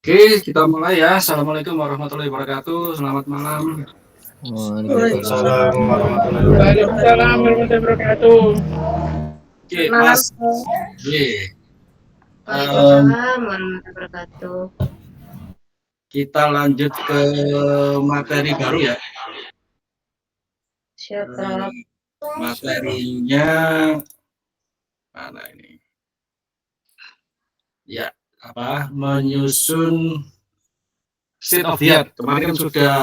Oke, kita mulai ya. Assalamualaikum warahmatullahi wabarakatuh. Selamat malam. Waalaikumsalam Waalaikumsalam warahmatullahi wabarakatuh. Waalaikumsalam warahmatullahi wabarakatuh. Oke, Malam, Mas. Oke, Waalaikumsalam warahmatullahi wabarakatuh. kita lanjut ke materi baru ya. Siapa? Materinya mana ini? Ya, menyusun state of the art. Kemarin kan sudah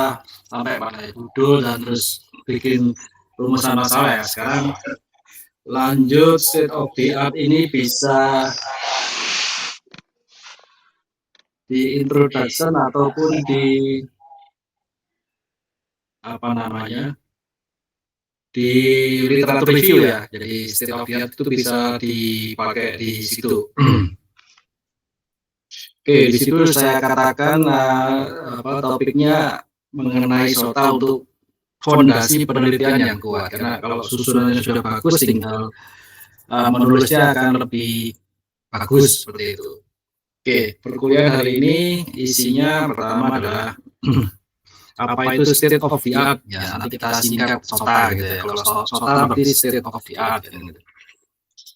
sampai pada judul dan terus bikin rumusan masalah ya. Sekarang lanjut state of the art ini bisa di introduction ataupun di di literatur review ya. Jadi state of the art itu bisa dipakai di situ. Oke, di situ saya katakan topiknya mengenai SOTA untuk fondasi penelitian yang kuat. Karena kalau susunannya sudah bagus, tinggal menulisnya akan lebih bagus seperti itu. Oke, perkuliahan hari ini isinya pertama adalah apa itu state of the art, ya nanti kita singkat SOTA gitu ya. Kalau SOTA berarti state of the art gitu.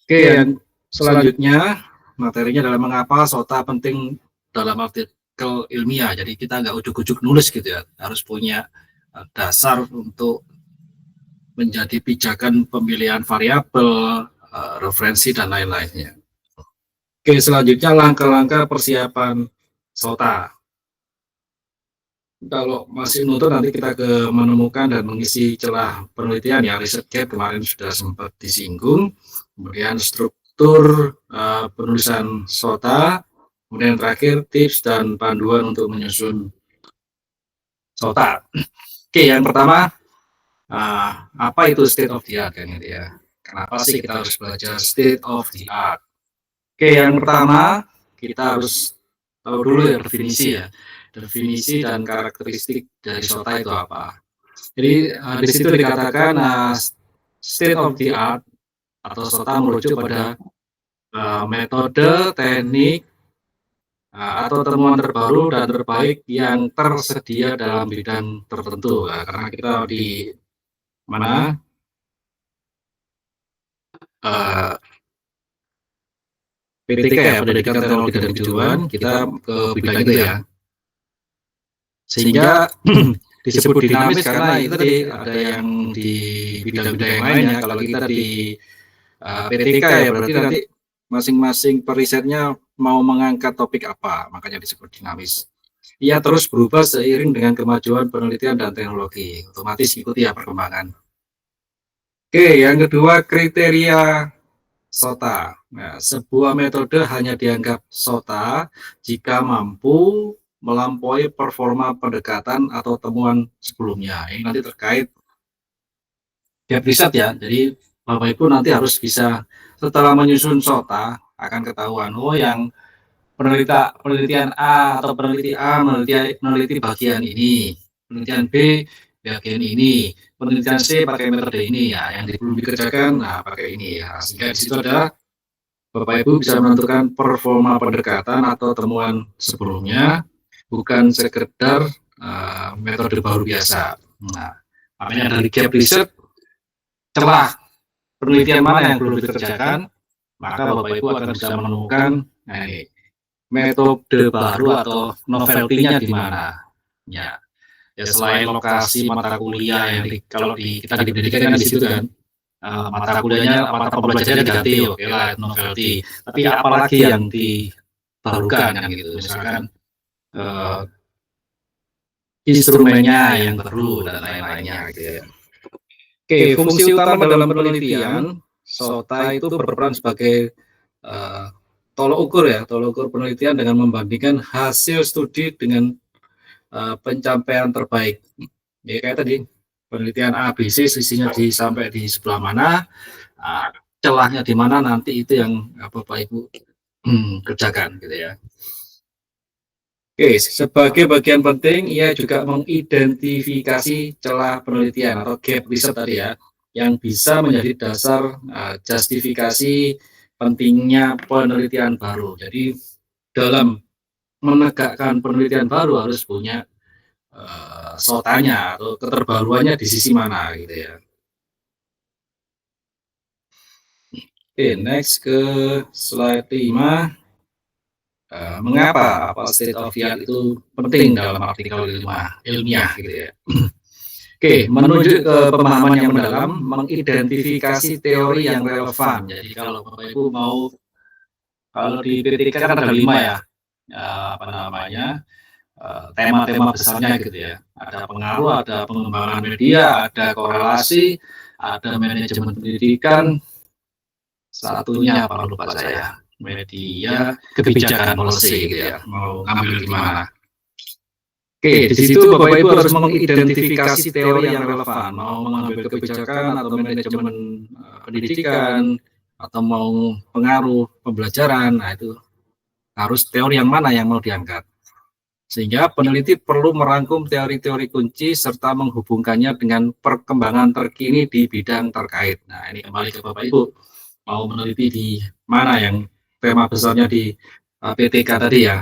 Oke, yang selanjutnya materinya adalah mengapa SOTA penting dalam artikel ilmiah. Jadi kita nggak ujuk-ujuk nulis gitu ya, harus punya dasar untuk menjadi pijakan pemilihan variabel, referensi dan lain-lainnya. Oke, selanjutnya langkah-langkah persiapan SOTA. Kalau masih nonton nanti kita ke menemukan dan mengisi celah penelitian ya, riset gap kemarin sudah sempat disinggung, kemudian struktur penulisan SOTA, kemudian terakhir tips dan panduan untuk menyusun SOTA. Oke, yang pertama apa itu state of the art kan gitu ya? Kenapa sih kita harus belajar state of the art? Oke, yang pertama kita harus tahu dulu ya definisi ya. Definisi dan karakteristik dari SOTA itu apa. Jadi di situ dikatakan state of the art atau SOTA merujuk pada metode, teknik, atau temuan terbaru dan terbaik yang tersedia dalam bidang tertentu. Karena kita di mana PTK ya, Pendidikan Teknologi dan Kejuruan, kita ke bidang itu ya. Sehingga disebut dinamis karena itu tadi ada yang di bidang-bidang yang lainnya. Kalau kita di PTK ya berarti nanti masing-masing perisetnya mau mengangkat topik apa, makanya disebut dinamis. Ia terus berubah seiring dengan kemajuan penelitian dan teknologi, otomatis ikuti ya perkembangan. Oke, yang kedua kriteria SOTA. Nah, sebuah metode hanya dianggap SOTA jika mampu melampaui performa pendekatan atau temuan sebelumnya. Ini nanti terkait gap riset ya. Jadi Bapak Ibu nanti harus bisa setelah menyusun SOTA akan ketahuan yang penelitian A atau peneliti A meneliti bagian ini, penelitian B bagian ini, penelitian C pakai metode ini ya, yang belum dikerjakan pakai ini ya. Sehingga di situ ada Bapak Ibu bisa menentukan performa pendekatan atau temuan sebelumnya, bukan sekedar metode baru biasa. Nah, makanya dari gap riset, celah penelitian mana yang belum dikerjakan, maka Bapak Ibu akan bisa menemukan metode baru atau novelty-nya di mana. Ya, selain lokasi mata kuliah yang kalau kita di pendidikan kan di situ kan. Mata kuliahnya, mata pembelajarannya diganti, oke lah, novelty. Tapi apalagi yang dibarukan kan gitu, misalkan instrumennya yang baru dan lain-lainnya gitu ya. Oke, fungsi utama dalam penelitian SOTA itu berperan sebagai tolok ukur penelitian dengan membandingkan hasil studi dengan pencapaian terbaik. Ya kayak tadi penelitian ABC sisinya sampai di sebelah mana, celahnya di mana nanti itu yang Bapak Ibu kerjakan gitu ya. Oke, sebagai bagian penting ia juga mengidentifikasi celah penelitian atau gap riset tadi ya, yang bisa menjadi dasar justifikasi pentingnya penelitian baru. Jadi dalam menegakkan penelitian baru harus punya SOTA-nya atau keterbaruannya di sisi mana gitu ya. Oke, next ke slide 5. Mengapa state of the art itu penting dalam artikel ilmiah gitu ya. Oke, menuju ke pemahaman yang mendalam, mengidentifikasi teori yang relevan. Jadi kalau Bapak Ibu mau, kalau di PTK kan ada 5 ya, apa namanya, tema-tema besarnya gitu ya. Ada pengaruh, ada pengembangan media, ada korelasi, ada manajemen pendidikan, satunya apa lupa saya, media, kebijakan policy gitu ya, mau ngambil di mana. Oke, di situ Bapak Ibu harus mengidentifikasi teori yang relevan, mau mengambil kebijakan atau manajemen pendidikan, atau mau pengaruh pembelajaran, nah itu harus teori yang mana yang mau diangkat. Sehingga peneliti perlu merangkum teori-teori kunci serta menghubungkannya dengan perkembangan terkini di bidang terkait. Nah, ini kembali ke Bapak Ibu, mau meneliti di mana yang tema besarnya di PTK tadi ya.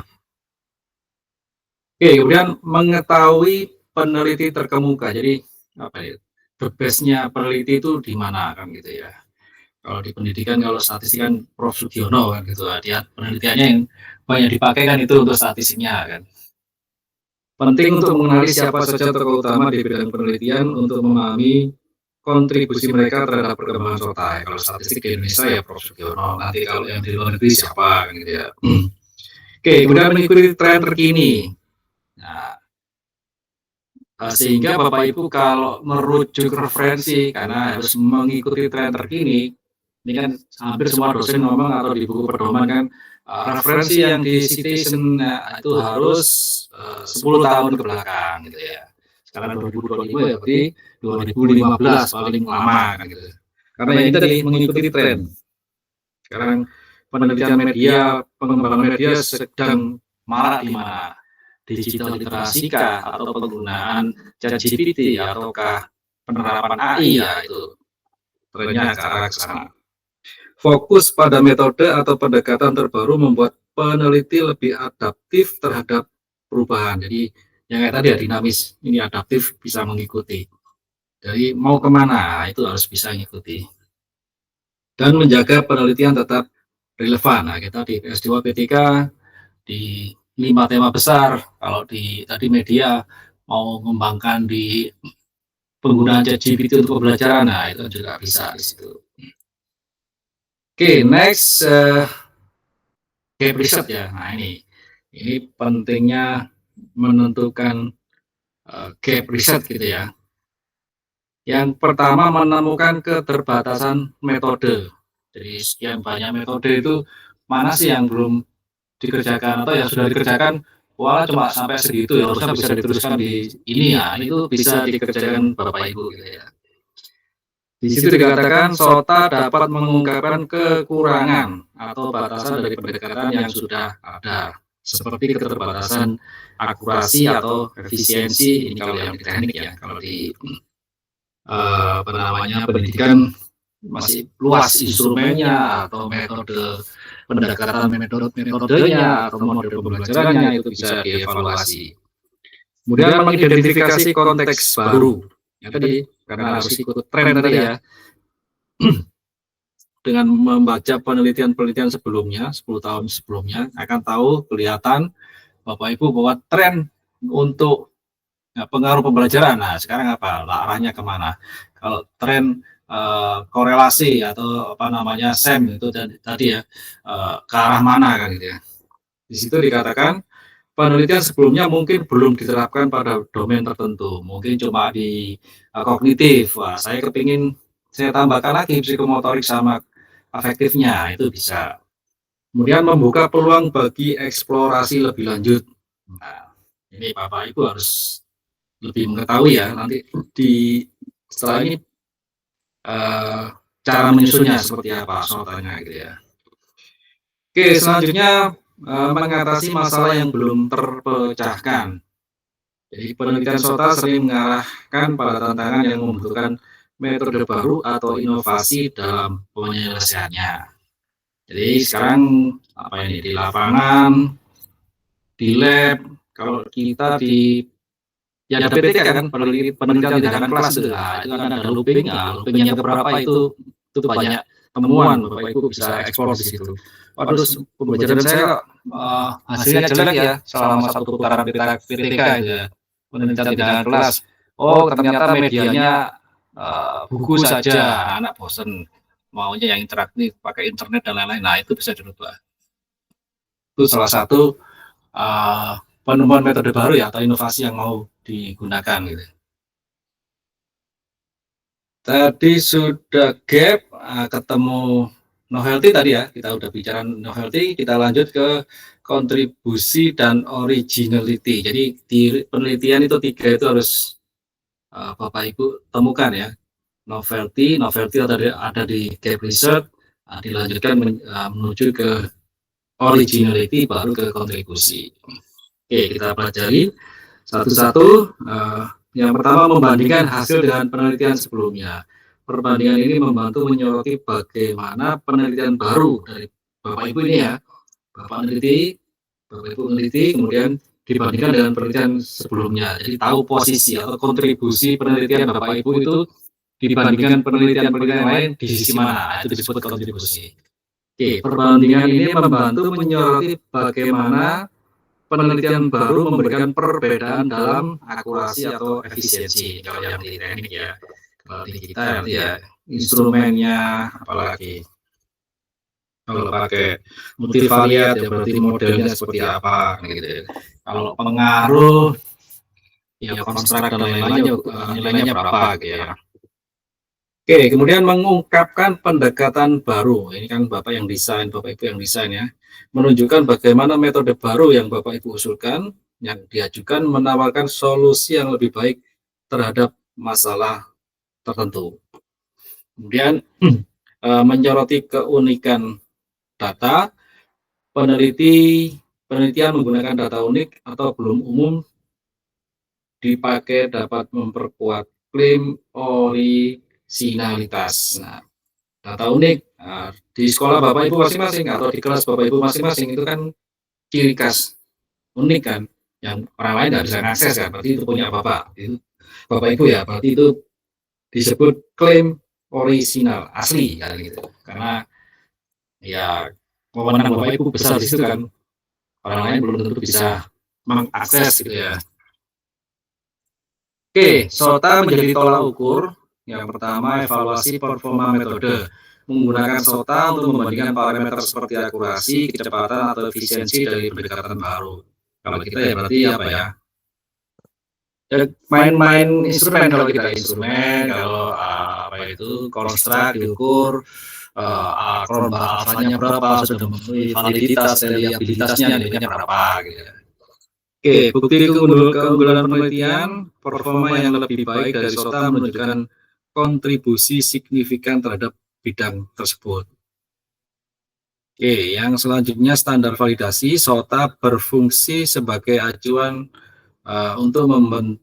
Oke, kemudian mengetahui peneliti terkemuka. Jadi apa ya? The best-nya peneliti itu di mana kan gitu ya. Kalau di pendidikan, kalau statistik kan Prof. Sugiono kan gitu. Dia penelitiannya yang banyak dipakai kan itu untuk statistiknya kan. Penting untuk mengenali siapa saja tokoh utama di bidang penelitian untuk memahami kontribusi mereka terhadap perkembangan SOTA. Kalau statistik di Indonesia ya Prof. Sugiono. Nanti kalau yang di luar negeri siapa kan gitu ya. Oke, kemudian mengikuti tren terkini. Nah, sehingga Bapak Ibu kalau merujuk referensi karena harus mengikuti tren terkini, ini kan hampir semua dosen ngomong atau di buku pedoman kan referensi yang di citation itu harus 10 tahun ke belakang gitu ya. Sekarang 2025 ya berarti 2015 paling lama kan gitu. Karena ini tadi mengikuti tren. Sekarang penelitian media, pengembangan media sedang marak di mana? Digital literasi kah, atau penggunaan ChatGPT, ataukah penerapan AI ya itu trennya ke arah sana. Fokus pada metode atau pendekatan terbaru membuat peneliti lebih adaptif terhadap perubahan. Jadi yang kayak tadi ya dinamis, ini adaptif bisa mengikuti. Jadi mau kemana itu harus bisa mengikuti. Dan menjaga penelitian tetap relevan. Nah kita di PS2 P3 di 5 tema besar. Kalau di tadi media mau mengembangkan di penggunaan ChatGPT untuk pembelajaran, nah itu juga bisa di situ. Oke, next gap research ya. Nah ini pentingnya menentukan gap research gitu ya. Yang pertama menemukan keterbatasan metode. Jadi sekian banyak metode itu mana sih yang belum dikerjakan atau yang sudah dikerjakan wah cuma sampai segitu ya harusnya bisa diteruskan di ini ya itu bisa dikerjakan Bapak Ibu gitu ya. Di situ dikatakan SOTA dapat mengungkapkan kekurangan atau batasan dari pendekatan yang sudah ada seperti keterbatasan akurasi atau efisiensi. Ini kalau yang di teknik ya, kalau di apa namanya pendidikan masih luas instrumennya atau metode pendekatan metodenya atau model pembelajarannya itu bisa dievaluasi. Kemudian mengidentifikasi konteks baru. Yang tadi karena harus ikut tren tadi ya. Dengan membaca penelitian-penelitian sebelumnya, 10 tahun sebelumnya akan tahu kelihatan Bapak Ibu bahwa tren untuk pengaruh pembelajaran. Nah, sekarang apa? Arahnya kemana? Kalau tren korelasi atau apa namanya SEM itu tadi ya ke arah mana kan gitu ya. Di situ dikatakan penelitian sebelumnya mungkin belum diterapkan pada domain tertentu, mungkin cuma di kognitif. Wah, saya kepingin saya tambahkan lagi psikomotorik sama afektifnya itu bisa. Kemudian membuka peluang bagi eksplorasi lebih lanjut. Nah, ini Bapak Ibu harus lebih mengetahui ya nanti di setelah ini cara menyusunnya seperti apa SOTA-nya gitu ya. Oke, selanjutnya mengatasi masalah yang belum terpecahkan. Jadi penelitian SOTA sering mengarahkan pada tantangan yang membutuhkan metode baru atau inovasi dalam penyelesaiannya. Jadi sekarang apa ini di lapangan di lab, kalau kita di ya ada PTK kan, penelitian tindakan kelas itu, itu kan ada looping, looping yang keberapa itu banyak temuan, Bapak Ibu bisa eksplor di situ. Waduh, pembelajaran saya hasilnya jelek ya selama satu putaran PTK itu ya, penelitian tindakan kelas. Oh, ternyata medianya buku saja, anak bosen, maunya yang interaktif, pakai internet dan lain-lain. Nah, itu bisa dirubah. Itu salah satu penemuan metode baru ya, atau inovasi yang mau digunakan gitu. Tadi sudah gap, ketemu novelty tadi ya, kita udah bicara novelty, kita lanjut ke kontribusi dan originality. Jadi di penelitian itu 3 itu harus Bapak Ibu temukan ya. Novelty ada di gap research, dilanjutkan menuju ke originality, baru ke kontribusi. Oke, kita pelajari satu-satu. Yang pertama, membandingkan hasil dengan penelitian sebelumnya. Perbandingan ini membantu menyoroti bagaimana penelitian baru dari Bapak Ibu ini ya. Bapak Ibu meneliti, kemudian dibandingkan dengan penelitian sebelumnya. Jadi tahu posisi atau kontribusi penelitian Bapak Ibu itu dibandingkan penelitian-penelitian lain di sisi mana. Itu disebut kontribusi. Oke, perbandingan ini membantu menyoroti bagaimana penelitian baru memberikan perbedaan dalam akurasi atau efisiensi. Kalau yang di teknik ya, kalau di kita ya instrumennya, apalagi kalau pakai multivariat ya berarti modelnya seperti apa gitu. Kalau pengaruh ya konstruk dan lain-lainnya nilainya berapa gitu ya. Oke, kemudian mengungkapkan pendekatan baru. Ini kan Bapak yang desain, Bapak Ibu yang desain ya. Menunjukkan bagaimana metode baru yang Bapak Ibu usulkan, yang diajukan menawarkan solusi yang lebih baik terhadap masalah tertentu. Kemudian menyoroti keunikan data, penelitian menggunakan data unik atau belum umum dipakai dapat memperkuat klaim originalitas. Nah, data unik di sekolah Bapak Ibu masing-masing atau di kelas Bapak Ibu masing-masing itu kan ciri khas unik kan, yang orang lain nggak bisa mengakses kan, berarti itu punya Bapak Ibu ya, berarti itu disebut klaim original asli kan gitu, karena ya wewenang Bapak Ibu besar di situ kan, orang lain belum tentu bisa mengakses gitu ya. Oke, SOTA menjadi tolak ukur. Yang pertama, evaluasi performa metode. Menggunakan SOTA untuk membandingkan parameter seperti akurasi, kecepatan, atau efisiensi dari pendekatan baru. Kalau kita ya berarti apa ya? Main-main instrumen, kalau kita instrumen, kalau apa itu konstruk diukur, akron alfanya berapa, sudah memenuhi validitas, reliabilitasnya, nilainya berapa gitu. Oke, bukti keunggulan penelitian, performa yang lebih baik dari SOTA menunjukkan kontribusi signifikan terhadap bidang tersebut. Oke, yang selanjutnya standar validasi. SOTA berfungsi sebagai acuan untuk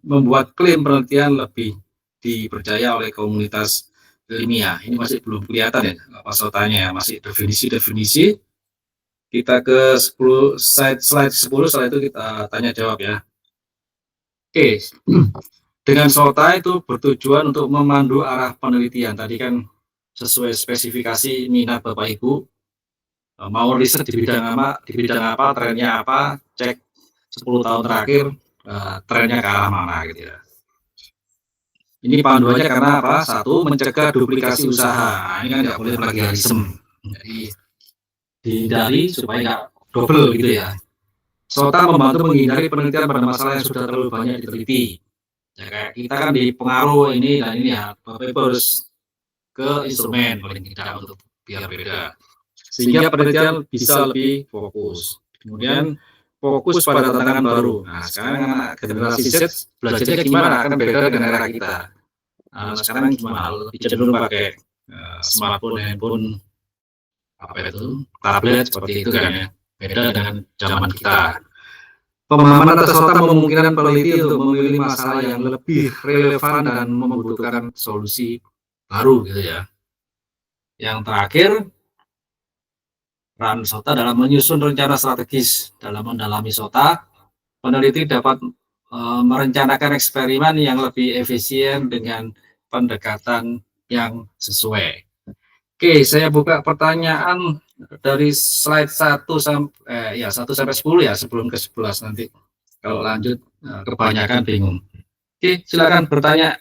membuat klaim penelitian lebih dipercaya oleh komunitas ilmiah. Ini masih belum kelihatan ya apa SOTA-nya, masih definisi-definisi. Kita ke 10 slide 10, setelah itu kita tanya jawab ya. Oke, dengan SOTA itu bertujuan untuk memandu arah penelitian. Tadi kan sesuai spesifikasi minat Bapak Ibu, mau riset di bidang apa, trennya apa, cek 10 tahun terakhir, trennya ke arah mana gitu ya. Ini panduannya karena apa? Satu, mencegah duplikasi usaha. Nah, ini kan nggak boleh plagiarisme. Jadi dihindari supaya nggak double gitu ya. SOTA membantu menghindari penelitian pada masalah yang sudah terlalu banyak diteliti. Ya, kayak kita kan dipengaruh ini dan ini ya, Bapak Ibu harus ke instrumen paling tidak untuk biar beda. Sehingga penelitian bisa lebih fokus. Kemudian fokus pada tantangan baru. Nah, sekarang anak generasi Z belajarnya gimana? Kan beda dengan era kita. Sekarang gimana? Lebih cenderung pakai smartphone, handphone, apa itu, tablet seperti itu kan ya. Beda dengan zaman kita. Pemahaman atas SOTA memungkinkan peneliti untuk memilih masalah yang lebih relevan dan membutuhkan solusi baru gitu ya. Yang terakhir, Peran SOTA dalam menyusun rencana strategis. Dalam mendalami SOTA, peneliti dapat merencanakan eksperimen yang lebih efisien dengan pendekatan yang sesuai. Oke, saya buka pertanyaan dari slide 1 sampai 10 ya, sebelum ke 11 nanti. Kalau lanjut kebanyakan bingung. Oke, silakan bertanya.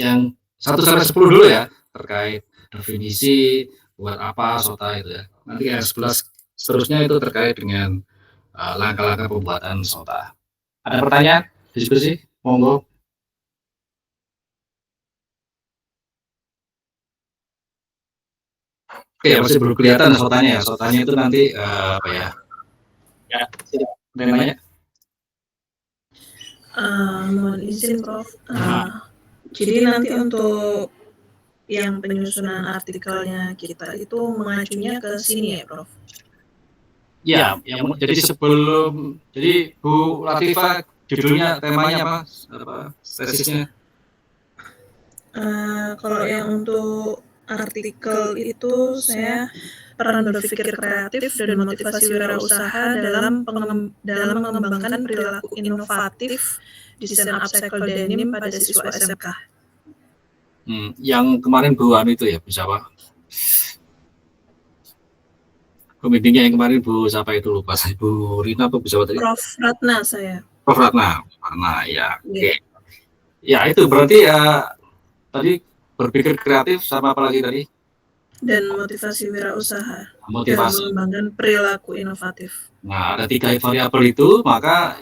Yang 1 sampai 10 dulu ya, terkait definisi, buat apa SOTA itu ya. Nanti yang 11 seterusnya itu terkait dengan langkah-langkah pembuatan SOTA. Ada pertanyaan? Diskusi? Monggo. Oke, masih belum kelihatan SOTA-nya ya. SOTA-nya itu nanti apa ya? Ya, ada yang nanya? Mohon izin Prof. Jadi nanti untuk yang penyusunan artikelnya kita itu mengacunya ke sini ya Prof? Ya, jadi jadi Bu Latifah judulnya, temanya apa? Tesisnya? Kalau yang untuk artikel itu saya peran berpikir kreatif dan motivasi wirausaha dalam mengembangkan perilaku inovatif desain upcycle denim pada siswa SMK. Yang kemarin Bu Anu itu ya, bisa apa? Pembimbingnya yang kemarin Bu siapa itu, lupa saya, Bu Rina atau bisa apa tadi? Prof Ratna saya. Prof Ratna. Nah, ya, oke. Ya itu berarti tadi berpikir kreatif sama apa lagi tadi? Dan motivasi wirausaha. Motivasi. Dalam mengembangkan perilaku inovatif. Nah, ada 3 variabel itu, maka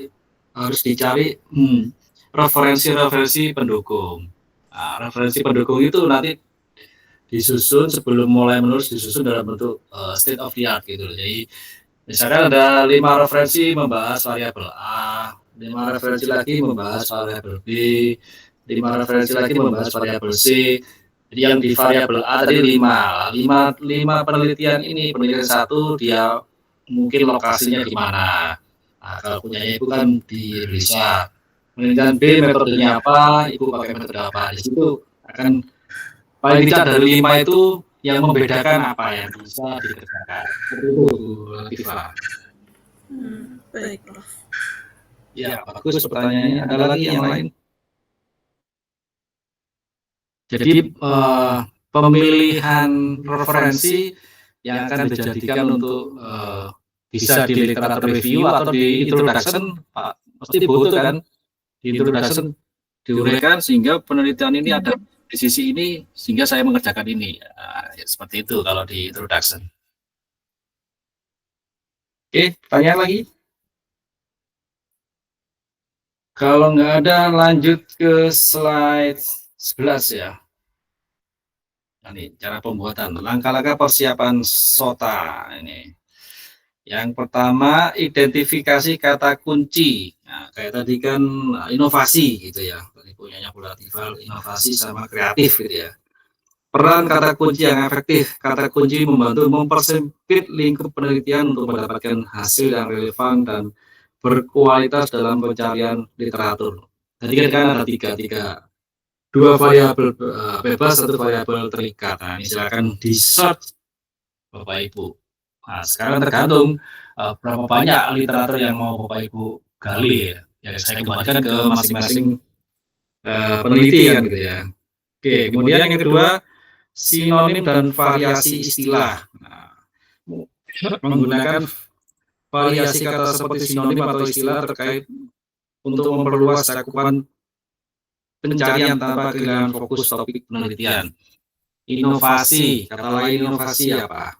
harus dicari referensi pendukung. Nah, referensi pendukung itu nanti disusun sebelum mulai menulis, disusun dalam bentuk state of the art gitu. Jadi misalkan ada 5 referensi membahas variabel A, 5 referensi lagi membahas variabel B, 5 referensi lagi membahas variabel C. Jadi yang di variabel A tadi 5 penelitian ini, penelitian 1 dia mungkin lokasinya di mana. Nah, kalau punya Ibu kan di Indonesia. Penelitian B metodenya apa, Ibu pakai metode apa. Di situ akan paling tidak dari 5 itu yang membedakan apa yang bisa dikerjakan. Seperti itu, Bu Latifah. Baik, Prof. Ya, bagus pertanyaannya. Ada lagi yang lain? Jadi pemilihan referensi yang akan dijadikan untuk bisa di literatur review atau di introduction, Pak, pasti butuh kan? Di introduction diuraikan sehingga penelitian ini ada di sisi ini sehingga saya mengerjakan ini. Ya, seperti itu kalau di introduction. Oke, pertanyaan lagi? Kalau nggak ada, lanjut ke slide 11 ya. Ini cara pembuatan, langkah-langkah persiapan SOTA ini. Yang pertama, identifikasi kata kunci. Nah, kayak tadi kan inovasi gitu ya. Tadi punyanya Bu Latifah, inovasi sama kreatif gitu ya. Peran kata kunci yang efektif. Kata kunci membantu mempersempit lingkup penelitian untuk mendapatkan hasil yang relevan dan berkualitas dalam pencarian literatur. Tadi kan ada tiga 2 variabel bebas, 1 variabel terikat. Nah, misalkan di search Bapak Ibu. Nah, sekarang tergantung berapa banyak literatur yang mau Bapak Ibu gali ya. Ya saya kembalikan ke masing-masing peneliti kan gitu ya. Oke, kemudian yang kedua, sinonim dan variasi istilah. Nah, menggunakan variasi kata seperti sinonim atau istilah terkait untuk memperluas cakupan pencarian tanpa kehilangan fokus topik penelitian. Inovasi, kata lain inovasi apa?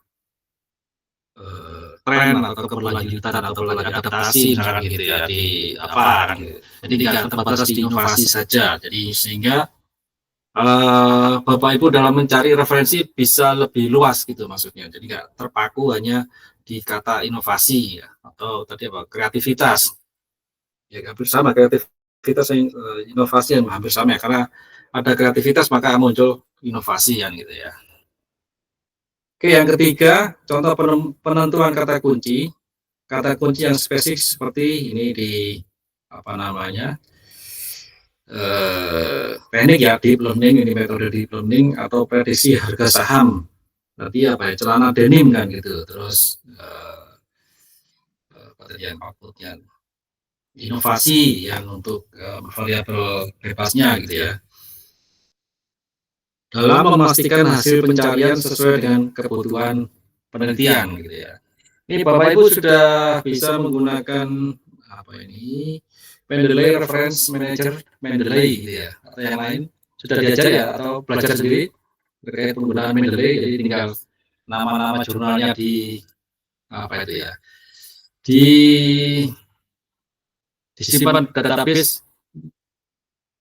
Tren atau keberlanjutan atau adaptasi misalkan gitu ya, di apa kan gitu. Jadi tidak terbatas di inovasi saja. Jadi sehingga Bapak Ibu dalam mencari referensi bisa lebih luas gitu maksudnya. Jadi nggak terpaku hanya di kata inovasi ya, atau tadi apa, kreativitas. Ya hampir sama, kreativitas yang inovasi yang hampir sama ya, karena ada kreativitas maka muncul inovasi kan gitu ya. Oke, yang ketiga, contoh penentuan kata kunci yang spesifik seperti ini di apa namanya teknik ya, deep learning, ini metode deep learning atau prediksi harga saham. berarti apa ya, celana denim kan gitu. Terus apa tadi yang outputnya, inovasi yang untuk variabel bebasnya gitu ya. Dalam memastikan hasil pencarian sesuai dengan kebutuhan penelitian gitu ya. Ini Bapak Ibu sudah bisa menggunakan apa ini, Mendeley Reference Manager Mendeley gitu ya, atau yang lain sudah diajar ya atau belajar sendiri terkait penggunaan Mendeley. Jadi tinggal nama-nama jurnalnya di apa itu ya, disimpan database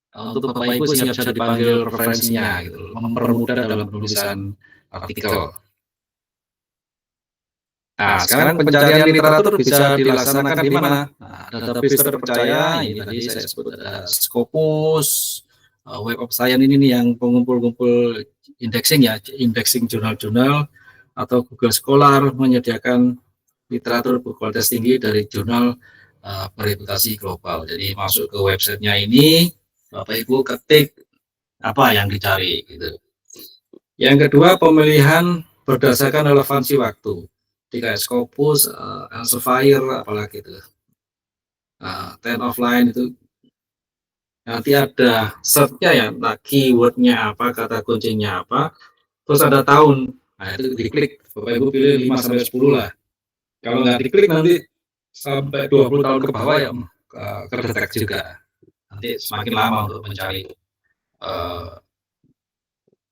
untuk Bapak Ibu sehingga bisa dipanggil referensinya gitu, mempermudah dalam penulisan artikel. Nah, sekarang pencarian literatur bisa dilaksanakan di mana? Nah, database terpercaya ini tadi saya sebut ada Scopus, Web of Science ini nih yang pengumpul-kumpul indexing ya, indexing jurnal-jurnal, atau Google Scholar menyediakan literatur berkualitas tinggi dari jurnal bereputasi global. Jadi masuk ke websitenya ini, Bapak Ibu ketik apa yang dicari gitu. Yang kedua, pemilihan berdasarkan relevansi waktu. Jika Scopus, Elsevier, apalagi itu, Ten Offline itu nanti ada search-nya ya, nah, keyword-nya apa, kata kuncinya apa, terus ada tahun. Nah itu diklik, Bapak Ibu pilih 5 sampai 10 lah. Kalau nggak diklik nanti sampai 20 tahun ke bawah ya kedetek juga. Nanti semakin lama untuk mencari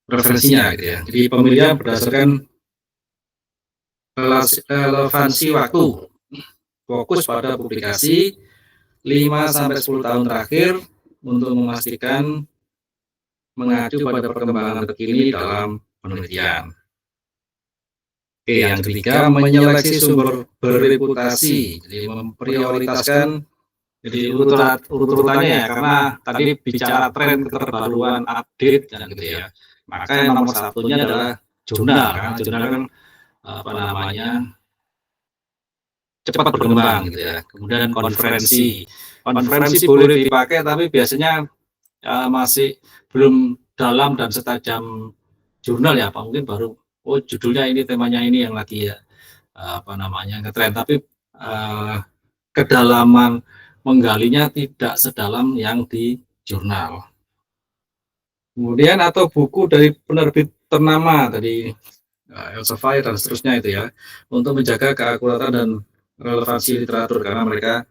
referensinya gitu ya. Jadi pemilihan berdasarkan relevansi waktu, fokus pada publikasi 5 sampai 10 tahun terakhir untuk memastikan mengacu pada perkembangan terkini dalam penelitian. Oke, yang ketiga, menyeleksi sumber berreputasi, jadi memprioritaskan, jadi urut-urutannya ya, karena tadi bicara tren, keterbaruan, update dan gitu ya. Maka yang nomor satunya adalah jurnal, kan? Jurnal kan apa namanya, cepat berkembang gitu ya. Kemudian konferensi boleh dipakai, tapi biasanya masih belum dalam dan setajam jurnal ya, apa mungkin baru judulnya ini, temanya ini yang lagi ya apa namanya ngetren, tapi kedalaman menggalinya tidak sedalam yang di jurnal. Kemudian atau buku dari penerbit ternama tadi, Elsevier dan seterusnya itu ya, untuk menjaga keakuratan dan relevansi literatur, karena mereka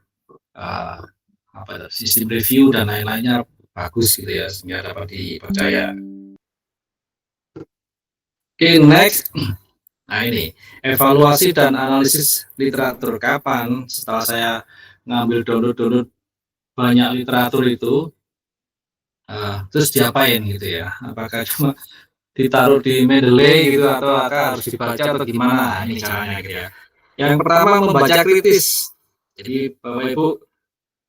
apa, sistem review dan lain-lainnya bagus gitu ya, sehingga dapat dipercaya. Oke, next. Nah ini, evaluasi dan analisis literatur. Kapan setelah saya ngambil download banyak literatur itu, terus diapain gitu ya? Apakah cuma ditaruh di Mendeley gitu, atau harus dibaca atau gimana? Ini caranya gitu ya. Yang pertama, membaca kritis. Jadi Bapak Ibu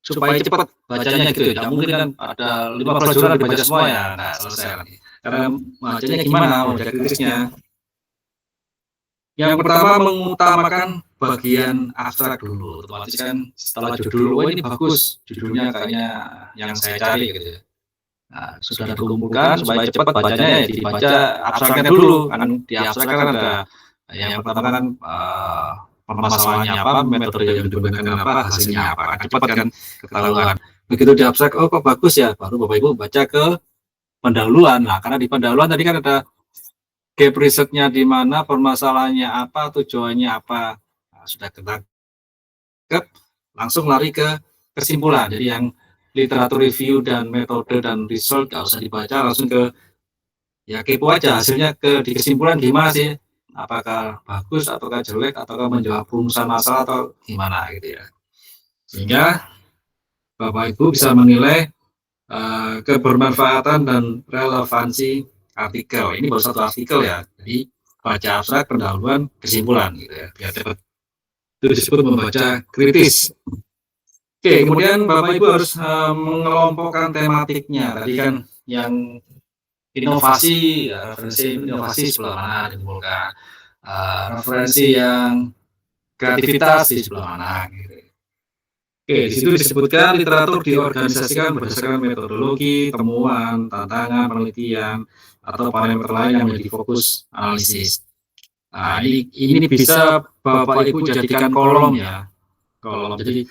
supaya cepat bacanya gitu ya. Mungkin kan ada 15 jurnal dibaca semua ya, nah selesai lagi. Karena bacanya gimana, membaca kritisnya. Yang pertama, mengutamakan bagian abstrak dulu. Otomatis kan setelah judul, oh ini bagus, judulnya kayaknya yang saya cari gitu ya. Nah, sudah dikumpulkan supaya cepat bacanya ya dibaca abstraknya dulu. Kan di abstrak kan ada yang pertama kan permasalahannya apa, metode yang digunakan apa, hasilnya apa. Cepat kan ketahuan. Begitu di abstrak, oh kok bagus ya, baru Bapak Ibu baca ke pendahuluan. Nah, karena di pendahuluan tadi kan ada gap risetnya di mana, permasalahannya apa, tujuannya apa. Nah, sudah ketangkep, langsung lari ke kesimpulan. Jadi yang literatur review dan metode dan result nggak usah dibaca, langsung ke ya kepo aja hasilnya, di kesimpulan gimana sih, apakah bagus ataukah jelek, ataukah menjawab rumusan masalah atau gimana gitu ya. Sehingga Bapak Ibu bisa menilai kebermanfaatan dan relevansi artikel. Ini baru satu artikel ya, jadi baca abstrak, pendahuluan, kesimpulan gitu ya, biar dapat. Itu disebut membaca kritis. Oke, kemudian Bapak Ibu harus mengelompokkan tematiknya. Tadi kan yang inovasi, referensi inovasi sebelah mana dikumpulkan, referensi yang kreativitas di sebelah mana gitu. Oke, di situ disebutkan literatur diorganisasikan berdasarkan metodologi, temuan, tantangan, penelitian, atau parameter lain yang menjadi fokus analisis. Nah, ini bisa Bapak Ibu jadikan kolom ya. Kolom. Jadi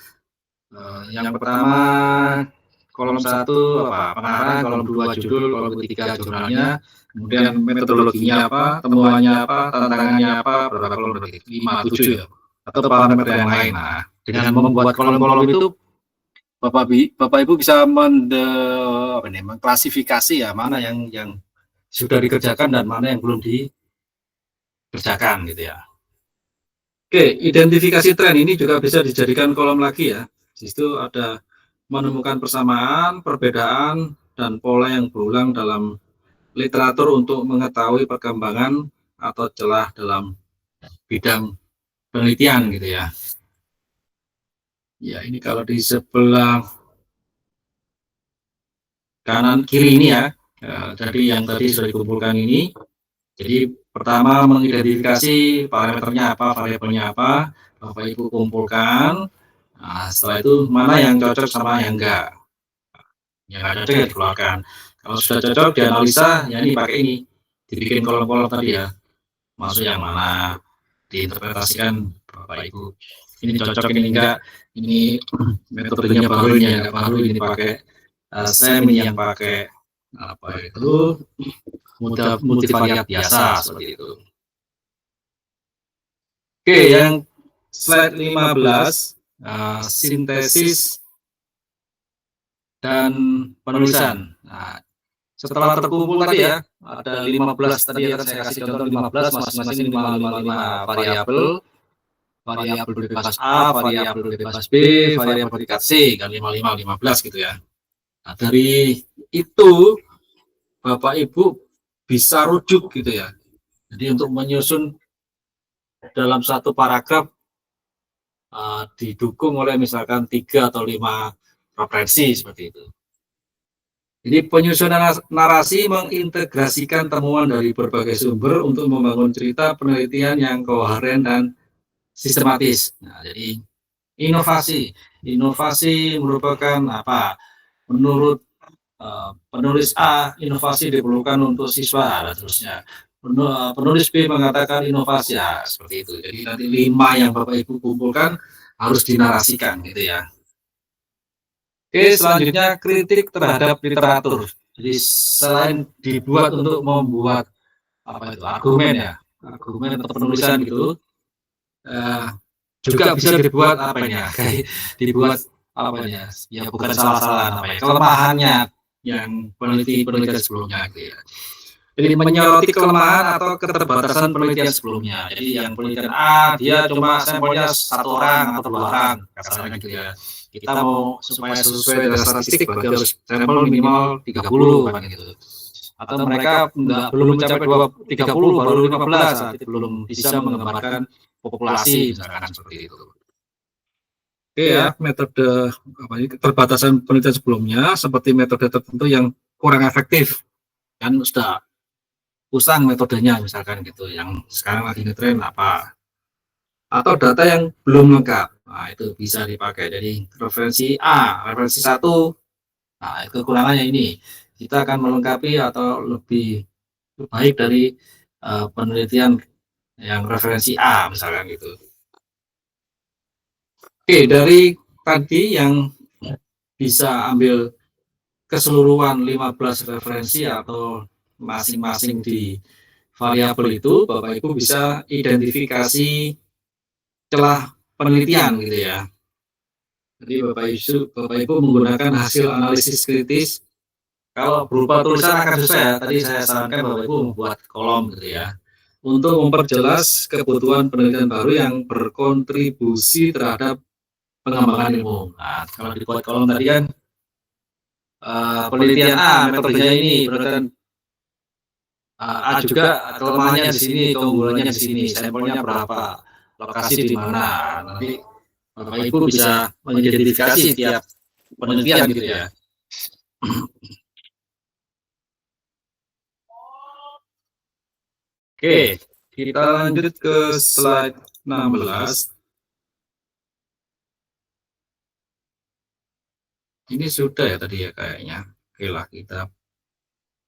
yang pertama kolom 1 apa? Pengarang, kolom 2 judul, kolom 3 jurnalnya, kemudian metodologinya apa, temuannya apa, tantangannya apa, berapa kolom berarti? 5, 7 ya. Atau parameter yang lain. Nah, dengan membuat kolom-kolom itu Bapak Ibu bisa mengklasifikasi ya mana yang sudah dikerjakan dan mana yang belum dikerjakan gitu ya. Oke, identifikasi tren ini juga bisa dijadikan kolom lagi ya. Di situ ada menemukan persamaan, perbedaan, dan pola yang berulang dalam literatur untuk mengetahui perkembangan atau celah dalam bidang penelitian gitu ya. Ya, ini kalau di sebelah kanan kiri ini ya. Jadi yang tadi sudah dikumpulkan ini. Jadi pertama mengidentifikasi parameternya apa, variabelnya apa, Bapak Ibu kumpulkan. Nah, setelah itu mana yang cocok sama yang enggak. Yang enggak cocok ya dikeluarkan. Kalau sudah cocok dianalisa, ya ini pakai ini. Dibikin kolom-kolom tadi ya. Masuk yang mana, diinterpretasikan Bapak Ibu. Ini cocok, ini enggak. Ini metodenya baru, ini enggak baru, ini pakai SEM, ini yang pakai apa itu multivariat biasa seperti itu. Oke, yang slide 15 sintesis dan penulisan. Nah, setelah terkumpul tadi ya, ada 15 tadi ya, saya kasih contoh 15 masing-masing 5 variabel. Variabel bebas A, variabel bebas B, variabel tingkat C, kan 15 gitu ya. Nah, dari itu Bapak Ibu bisa rujuk gitu ya. Jadi untuk menyusun dalam satu paragraf didukung oleh misalkan 3 atau 5 referensi seperti itu. Jadi penyusunan narasi mengintegrasikan temuan dari berbagai sumber untuk membangun cerita penelitian yang koheren dan sistematis. Nah, jadi inovasi merupakan apa? Menurut penulis A, inovasi diperlukan untuk siswa dan seterusnya. Penulis B mengatakan inovasi ya seperti itu. Jadi nanti 5 yang Bapak Ibu kumpulkan harus dinarasikan gitu ya. Oke, selanjutnya kritik terhadap literatur. Jadi selain dibuat untuk membuat apa itu argumen ya, argumen atau penulisan gitu, juga bisa dibuat apa ya, kayak dibuat apa ya bukan salah-salah apa ya, kelemahannya yang penelitian sebelumnya gitu ya. Jadi menyoroti kelemahan atau keterbatasan penelitian sebelumnya. Jadi yang penelitian A dia cuma sampelnya 1 orang atau 2 orang, kasarnya gitu ya. Kita mau supaya sesuai dengan statistik berarti harus sampel minimal 30 kan gitu. Atau mereka belum mencapai 30 baru 15, berarti belum bisa menggambarkan populasi misalkan seperti itu. Oke ya, metode apa ini keterbatasan penelitian sebelumnya seperti metode tertentu yang kurang efektif kan sudah usang metodenya misalkan gitu, yang sekarang lagi ngetren apa, atau data yang belum lengkap. Nah, itu bisa dipakai. Jadi referensi A, referensi 1, nah itu kekurangannya ini. Kita akan melengkapi atau lebih baik dari penelitian yang referensi A misalkan gitu. Oke, dari tadi yang bisa ambil keseluruhan 15 referensi atau masing-masing di variabel itu, Bapak Ibu bisa identifikasi celah penelitian gitu ya. Jadi Bapak Ibu menggunakan hasil analisis kritis. Kalau berupa tulisan akan susah ya. Tadi saya sarankan Bapak Ibu membuat kolom gitu ya. Untuk memperjelas kebutuhan penelitian baru yang berkontribusi terhadap pengembangan ilmu. Nah, kalau dibuat kolom tadi kan penelitian A, metodenya ini, penelitian A juga kelemahannya di sini, keunggulannya di sini, sampelnya berapa, lokasi di mana. Nanti Bapak Ibu bisa mengidentifikasi tiap penelitian gitu ya. Oke, kita lanjut ke slide 16. Ini sudah ya tadi ya kayaknya. Oke lah, kita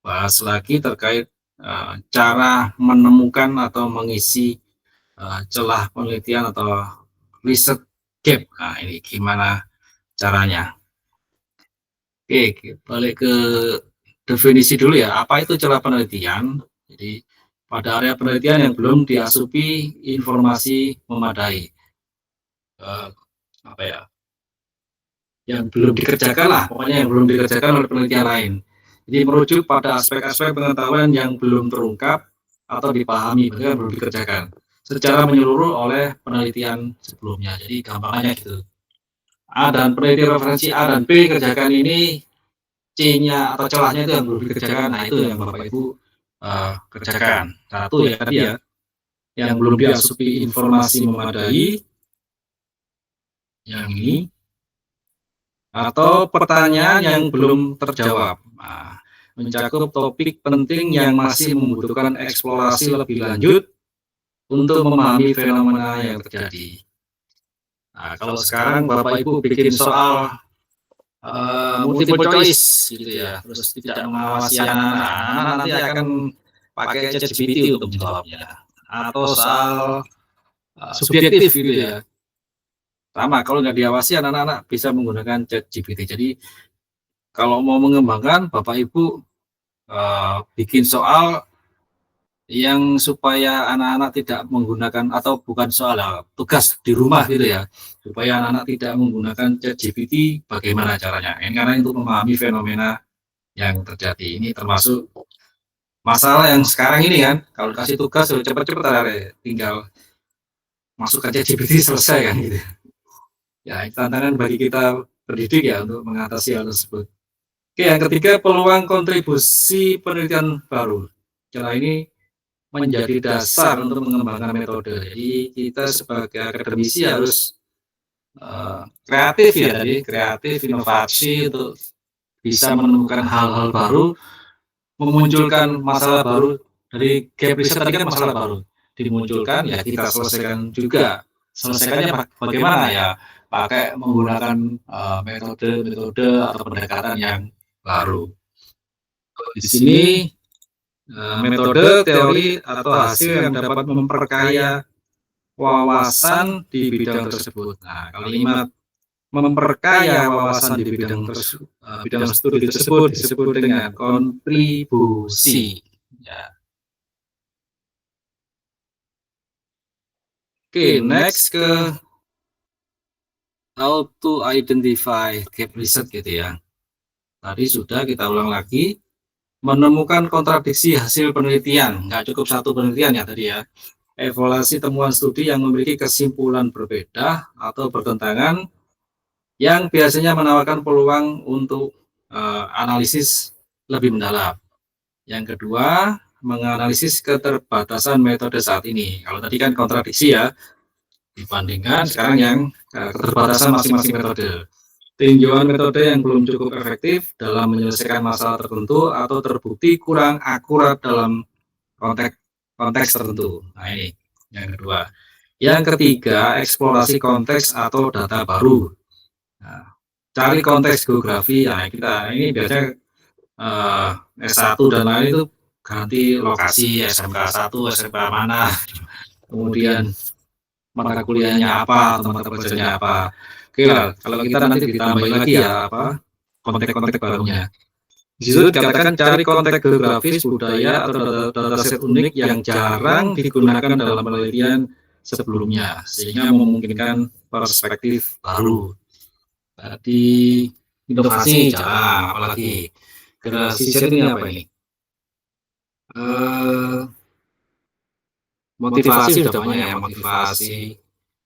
bahas lagi terkait cara menemukan atau mengisi celah penelitian atau research gap. Nah, ini gimana caranya? Oke, balik ke definisi dulu ya. Apa itu celah penelitian? Jadi pada area penelitian yang belum diasupi informasi memadai, apa ya? Yang belum dikerjakan lah, pokoknya yang belum dikerjakan oleh penelitian lain. Jadi merujuk pada aspek-aspek pengetahuan yang belum terungkap atau dipahami, bahkan belum dikerjakan secara menyeluruh oleh penelitian sebelumnya. Jadi gampangnya gitu. A dan peneliti referensi A dan B kerjakan ini, C-nya atau celahnya itu yang belum dikerjakan. Nah, itu yang Bapak Ibu kerjakan. Satu ya tadi ya, yang belum diasupi informasi memadai, yang ini, atau pertanyaan yang belum terjawab. Nah, mencakup topik penting yang masih membutuhkan eksplorasi lebih lanjut untuk memahami fenomena yang terjadi. Nah, kalau sekarang Bapak Ibu bikin soal multiple choice gitu ya, terus tidak mengawasi anak-anak, nanti akan pakai ChatGPT untuk menjawabnya. Atau soal subjektif gitu ya. Sama, kalau nggak diawasi anak-anak bisa menggunakan ChatGPT. Jadi kalau mau mengembangkan, Bapak Ibu bikin soal yang supaya anak-anak tidak menggunakan, atau bukan soal tugas di rumah gitu ya, supaya anak-anak tidak menggunakan ChatGPT, bagaimana caranya? Ini karena untuk memahami fenomena yang terjadi. Ini termasuk masalah yang sekarang ini kan, kalau kasih tugas cepat-cepat tinggal masuk ke ChatGPT selesai kan gitu. Ya, tantangan bagi kita pendidik ya untuk mengatasi hal tersebut. Oke, yang ketiga, peluang kontribusi penelitian baru. Cara ini menjadi dasar untuk mengembangkan metode. Jadi kita sebagai akademisi harus kreatif ya tadi, kreatif, inovasi untuk bisa menemukan hal-hal baru, memunculkan masalah baru. Dari gap riset tadi kan masalah baru dimunculkan, ya kita selesaikan juga. Selesaikannya bagaimana ya? Pakai menggunakan metode-metode atau pendekatan yang baru. Di sini metode, teori, atau hasil yang dapat memperkaya wawasan di bidang tersebut. Nah, kalimat memperkaya wawasan di bidang studi tersebut disebut dengan kontribusi. Ya. Oke, next ke how to identify gap research gitu ya. Tadi sudah, kita ulang lagi. Menemukan kontradiksi hasil penelitian, nggak cukup satu penelitian ya tadi ya. Evaluasi temuan studi yang memiliki kesimpulan berbeda atau bertentangan, yang biasanya menawarkan peluang untuk analisis lebih mendalam. Yang kedua, menganalisis keterbatasan metode saat ini. Kalau tadi kan kontradiksi ya, dibandingkan sekarang yang keterbatasan masing-masing metode. Tinjauan metode yang belum cukup efektif dalam menyelesaikan masalah tertentu atau terbukti kurang akurat dalam konteks tertentu. Nah, ini yang kedua. Yang ketiga, eksplorasi konteks atau data baru. Nah, cari konteks geografi. Nah, kita ini biasanya S1 dan lain itu ganti lokasi, SMK 1, SMK mana, kemudian mata kuliahnya apa atau mata pelajarannya apa. Oke lah, kalau kita nanti ditambahin lagi ya apa konteks-konteks barunya. Di situ dikatakan cari konteks geografis, budaya, atau dataset unik yang jarang digunakan dalam penelitian sebelumnya, sehingga memungkinkan perspektif baru. Tadi inovasi jarang, apalagi generasi Z ini apa ini? Motivasi sudah banyak ya, motivasi.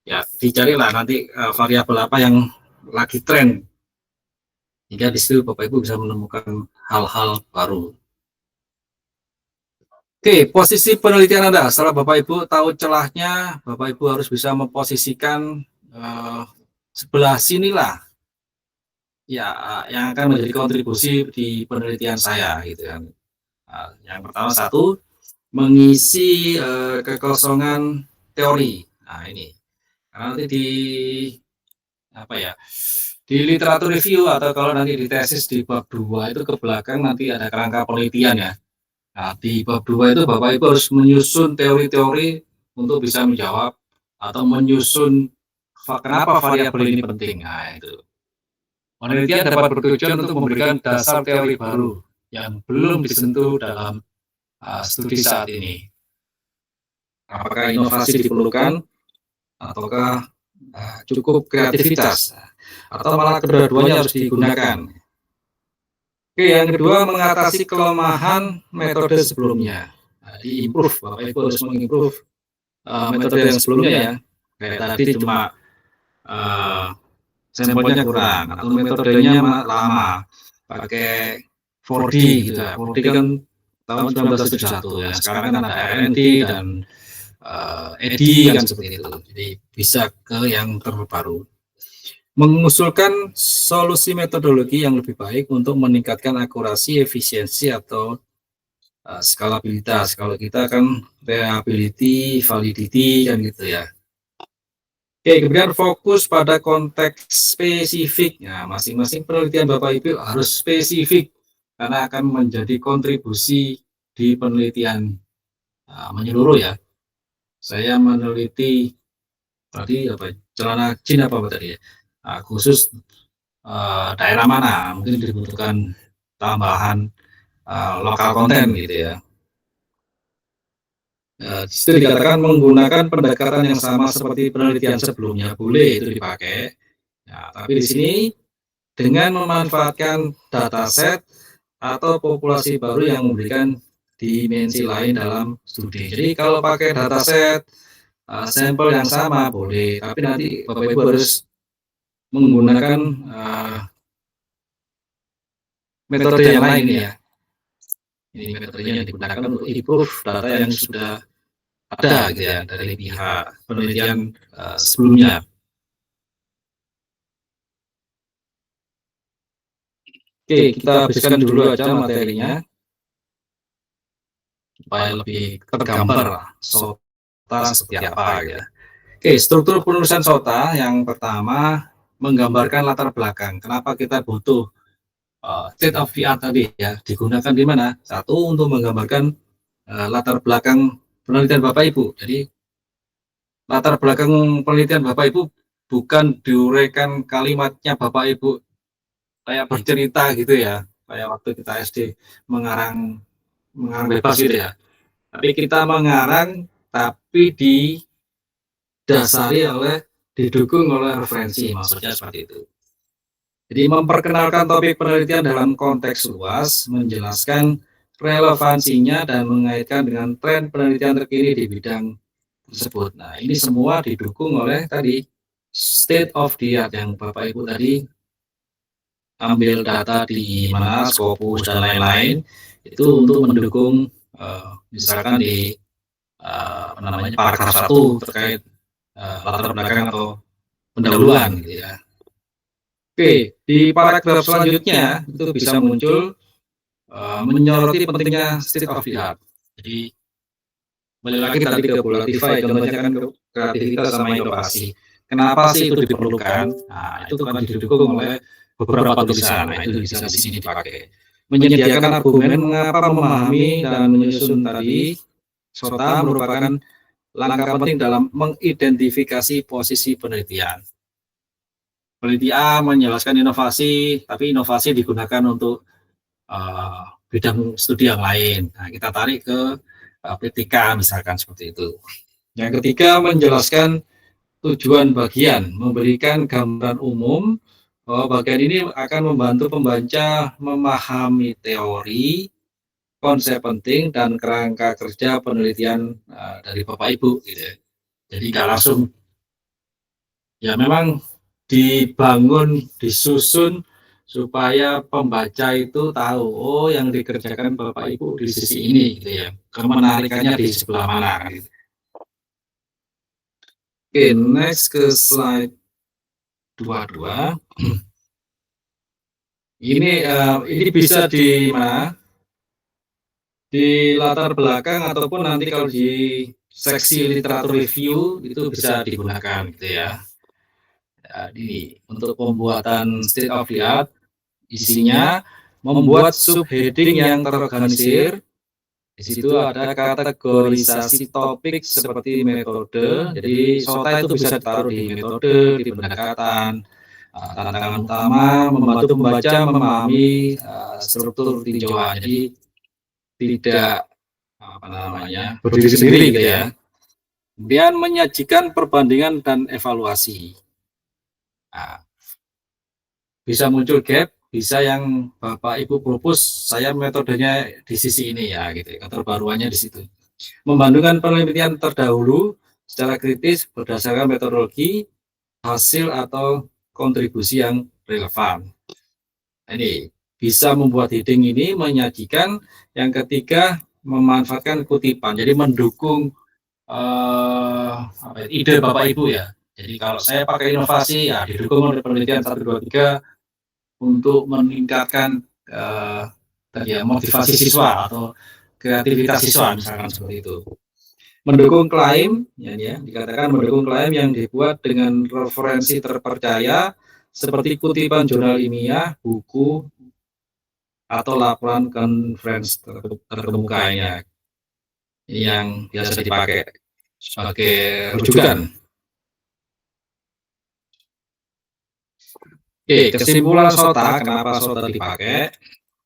Ya, dicarilah nanti variabel apa yang lagi tren, hingga di situ Bapak Ibu bisa menemukan hal-hal baru. Oke, posisi penelitian Anda. Setelah Bapak Ibu tahu celahnya, Bapak Ibu harus bisa memposisikan sebelah sinilah ya yang akan menjadi kontribusi di penelitian saya gitu kan. Yang pertama, satu, mengisi kekosongan teori. Nah, ini nanti di apa ya, di literatur review atau kalau nanti di tesis di bab 2 itu ke belakang nanti ada kerangka penelitian ya. Nah, di bab 2 itu Bapak Ibu harus menyusun teori-teori untuk bisa menjawab atau menyusun kenapa variabel ini penting. Nah, itu. Penelitian dapat bertujuan untuk memberikan dasar teori baru yang belum disentuh dalam studi saat ini. Apakah inovasi diperlukan ataukah cukup kreativitas atau malah kedua-duanya harus digunakan. Oke, yang kedua mengatasi kelemahan metode sebelumnya. Di-improve, Bapak Ibu harus mengimprove metode yang sebelumnya ya. Kayak tadi cuma sampelnya kurang atau metodenya lama, pakai 4D gitu ya. 4D kan tahun 1971 ya. Sekarang kan ada RND dan EDI kan seperti itu. Jadi bisa ke yang terbaru. Mengusulkan solusi metodologi yang lebih baik untuk meningkatkan akurasi, efisiensi atau skalabilitas. Kalau kita kan reliability, validity kan gitu ya. Oke, kemudian fokus pada konteks spesifik. Nah, masing-masing penelitian Bapak Ibu harus spesifik karena akan menjadi kontribusi di penelitian menyeluruh ya. Saya meneliti tadi celana jin apa tadi ya. Khusus daerah mana mungkin dibutuhkan tambahan lokal konten gitu ya. Di situ dikatakan menggunakan pendekatan yang sama seperti penelitian sebelumnya boleh itu dipakai. Nah, tapi di sini dengan memanfaatkan dataset atau populasi baru yang memberikan dimensi lain dalam studi. Jadi kalau pakai dataset sampel yang sama boleh, tapi nanti Bapak Ibu harus menggunakan metode yang lain ya. Ini metodenya yang digunakan untuk improve data yang sudah ada gitu ya dari pihak penelitian sebelumnya. Oke, kita habiskan dulu aja materinya supaya lebih tergambar SOTA seperti apa ya. Oke, struktur penulisan SOTA yang pertama menggambarkan latar belakang. Kenapa kita butuh state of the art tadi ya, digunakan di mana? Satu, untuk menggambarkan latar belakang penelitian Bapak Ibu. Jadi latar belakang penelitian Bapak Ibu bukan diuraikan kalimatnya Bapak Ibu kayak bercerita gitu ya, kayak waktu kita SD mengarang bebas gitu ya. Tapi kita mengarang tapi didukung oleh referensi, maksudnya seperti itu. Jadi memperkenalkan topik penelitian dalam konteks luas, menjelaskan relevansinya dan mengaitkan dengan tren penelitian terkini di bidang tersebut. Nah, ini semua didukung oleh tadi state of the art yang Bapak Ibu tadi ambil data di mana Scopus dan lain-lain itu untuk mendukung misalkan di paragraf 1 terkait latar belakang atau pendahuluan gitu ya. Oke, di paragraf selanjutnya itu bisa muncul menyoroti pentingnya state of the art. Jadi balik lagi tadi ke Volatify, contohnya kan kreativitas sama inovasi. Kenapa sih itu diperlukan? Nah, itu kan didukung oleh beberapa tulisan. Nah, itu bisa di sini dipakai. Menyediakan argumen mengapa memahami dan menyusun tadi SOTA merupakan langkah penting dalam mengidentifikasi posisi penelitian. Peneliti A menjelaskan inovasi, tapi inovasi digunakan untuk bidang studi yang lain. Nah, kita tarik ke PTK misalkan seperti itu. Yang ketiga, menjelaskan tujuan bagian, memberikan gambaran umum bahwa bagian ini akan membantu pembaca memahami teori, konsep penting, dan kerangka kerja penelitian dari Bapak Ibu. Gitu. Jadi nggak langsung, ya memang dibangun, disusun supaya pembaca itu tahu, oh yang dikerjakan Bapak Ibu di sisi ini, gitu ya. Kemenarikannya di sebelah mana, gitu. Oke, next ke slide 22. Ini bisa di mana? Di latar belakang ataupun nanti kalau di seksi literatur review itu bisa digunakan, gitu ya. Jadi untuk pembuatan state of the art isinya membuat subheading yang terorganisir Di situ ada kategorisasi topik seperti metode. Jadi SOTA itu bisa ditaruh di metode, di pendekatan. Tantangan utama membantu pembaca memahami struktur tinjauan. Jadi tidak berdiri sendiri gitu ya. Kemudian menyajikan perbandingan dan evaluasi. Nah, bisa muncul gap, bisa yang Bapak Ibu propose, saya metodenya di sisi ini ya, gitu. Keterbaruannya di situ. Membandingkan penelitian terdahulu secara kritis berdasarkan metodologi, hasil atau kontribusi yang relevan. Ini bisa membuat heading ini menyajikan. Yang ketiga, memanfaatkan kutipan, jadi mendukung ide Bapak Ibu ya. Jadi kalau saya pakai inovasi ya didukung oleh penelitian 1, 2, 3 untuk meningkatkan motivasi siswa atau kreativitas siswa misalkan seperti itu. Mendukung klaim, ya, dikatakan mendukung klaim yang dibuat dengan referensi terpercaya seperti kutipan jurnal ilmiah, buku, atau laporan konferensi terkemuka ini yang biasa dipakai sebagai rujukan. Oke, kesimpulan SOTA, kenapa SOTA dipakai?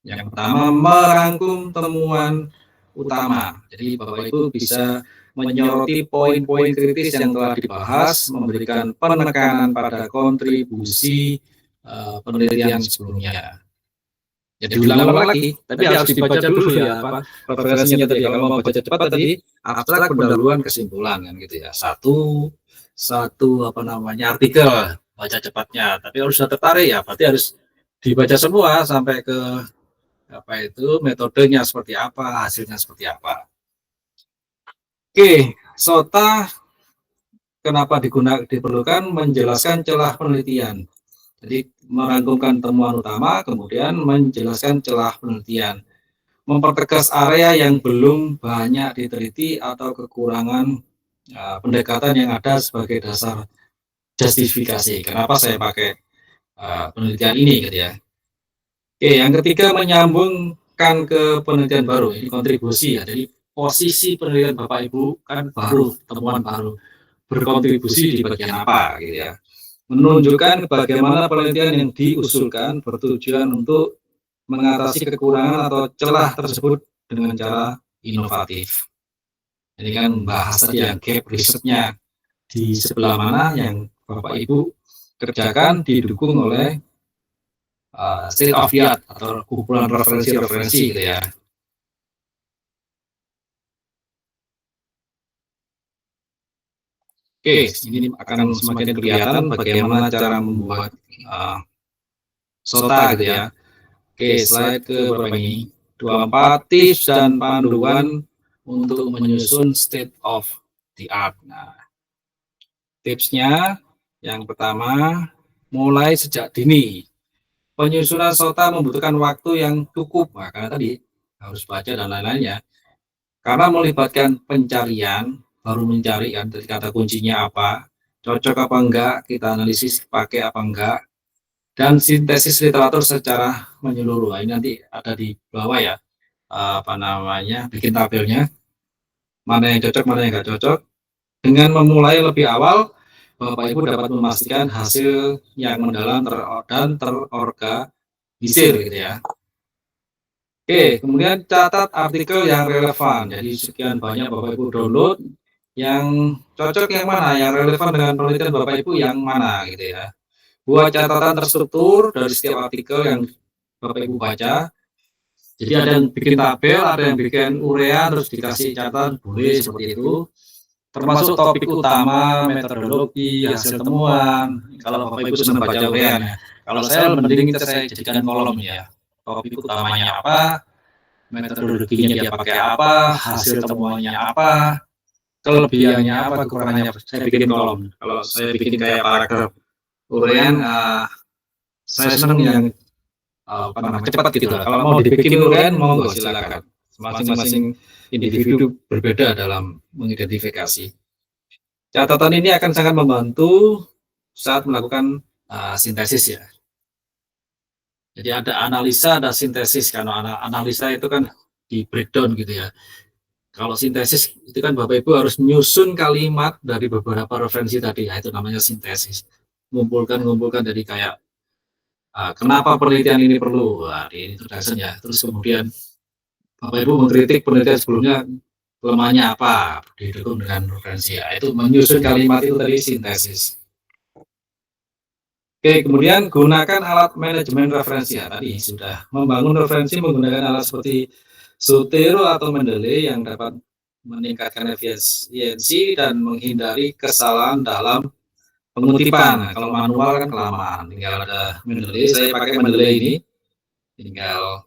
Yang pertama, merangkum temuan utama. Jadi Bapak Ibu bisa menyoroti poin-poin kritis yang telah dibahas, memberikan penekanan pada kontribusi penelitian sebelumnya. Ya diulang-ulang lagi, tapi harus dibaca dulu ya referensinya tadi. Kalau mau baca cepat tadi, abstrak, pendahuluan, kesimpulan kan gitu ya. Satu artikel baca cepatnya, tapi harus sudah tertarik ya, berarti harus dibaca semua sampai ke metodenya seperti apa, hasilnya seperti apa. Oke, SOTA kenapa diperlukan? Menjelaskan celah penelitian. Jadi merangkumkan temuan utama, kemudian menjelaskan celah penelitian, mempertegas area yang belum banyak diteliti atau kekurangan pendekatan yang ada sebagai dasar justifikasi. Kenapa saya pakai penelitian ini gitu ya. Oke, yang ketiga menyambungkan ke penelitian baru, ini kontribusi ya. Jadi posisi penelitian Bapak Ibu kan baru, temuan baru, berkontribusi di bagian apa gitu ya. Menunjukkan bagaimana penelitian yang diusulkan bertujuan untuk mengatasi kekurangan atau celah tersebut dengan cara inovatif. Ini kan bahas tadi yang gap risetnya di sebelah mana yang Bapak Ibu kerjakan didukung oleh state of the art atau kumpulan referensi gitu ya. Oke, ini akan semakin kelihatan bagaimana cara membuat SOTA gitu ya. Oke, slide ke berapa ini? 24 tips dan panduan untuk menyusun state of the art. Nah, tipsnya yang pertama, mulai sejak dini. Penyusunan SOTA membutuhkan waktu yang cukup, karena tadi harus baca dan lain-lainnya. Karena melibatkan pencarian, baru mencari kan kata kuncinya apa, cocok apa enggak, kita analisis pakai apa enggak, dan sintesis literatur secara menyeluruh. Ini nanti ada di bawah ya, bikin tabelnya, mana yang cocok, mana yang enggak cocok. Dengan memulai lebih awal, Bapak Ibu dapat memastikan hasil yang mendalam dan terorganisir gitu ya. Oke, kemudian catat artikel yang relevan. Jadi sekian banyak Bapak Ibu download, yang cocok yang mana, yang relevan dengan penelitian Bapak Ibu yang mana gitu ya. Buat catatan terstruktur dari setiap artikel yang Bapak Ibu baca. Jadi ada yang bikin tabel, ada yang bikin urea, terus dikasih catatan, boleh seperti itu. Termasuk topik utama, metodologi, hasil temuan. Kalau Bapak Ibu senang baca urean ya. Kalau saya mending saya jadikan kolom ya. Topik utamanya apa, metodologinya dia pakai apa, hasil temuannya apa, kelebihannya apa, kekurangannya apa. Saya bikin kolom. Kalau saya bikin kayak paragraf urean, saya senang yang cepat gitu. Kalau mau dibikin urean, monggo silakan. Masing-masing individu berbeda dalam mengidentifikasi. Catatan ini akan sangat membantu saat melakukan sintesis ya. Jadi ada analisa, ada sintesis. Karena analisa itu kan di breakdown gitu ya. Kalau sintesis itu kan Bapak Ibu harus menyusun kalimat dari beberapa referensi tadi, itu namanya sintesis. Ngumpulkan dari kayak kenapa penelitian ini perlu, di introduction ya. Terus kemudian Bapak Ibu mengkritik penelitian sebelumnya kelemahannya apa, didukung dengan referensi ya. Itu menyusun kalimat itu tadi sintesis. Oke, kemudian gunakan alat manajemen referensi ya. Tadi sudah membangun referensi menggunakan alat seperti Zotero atau Mendeley yang dapat meningkatkan efisiensi dan menghindari kesalahan dalam pengutipan. Nah, kalau manual kan kelamaan. Tinggal ada Mendeley, saya pakai Mendeley ini. Tinggal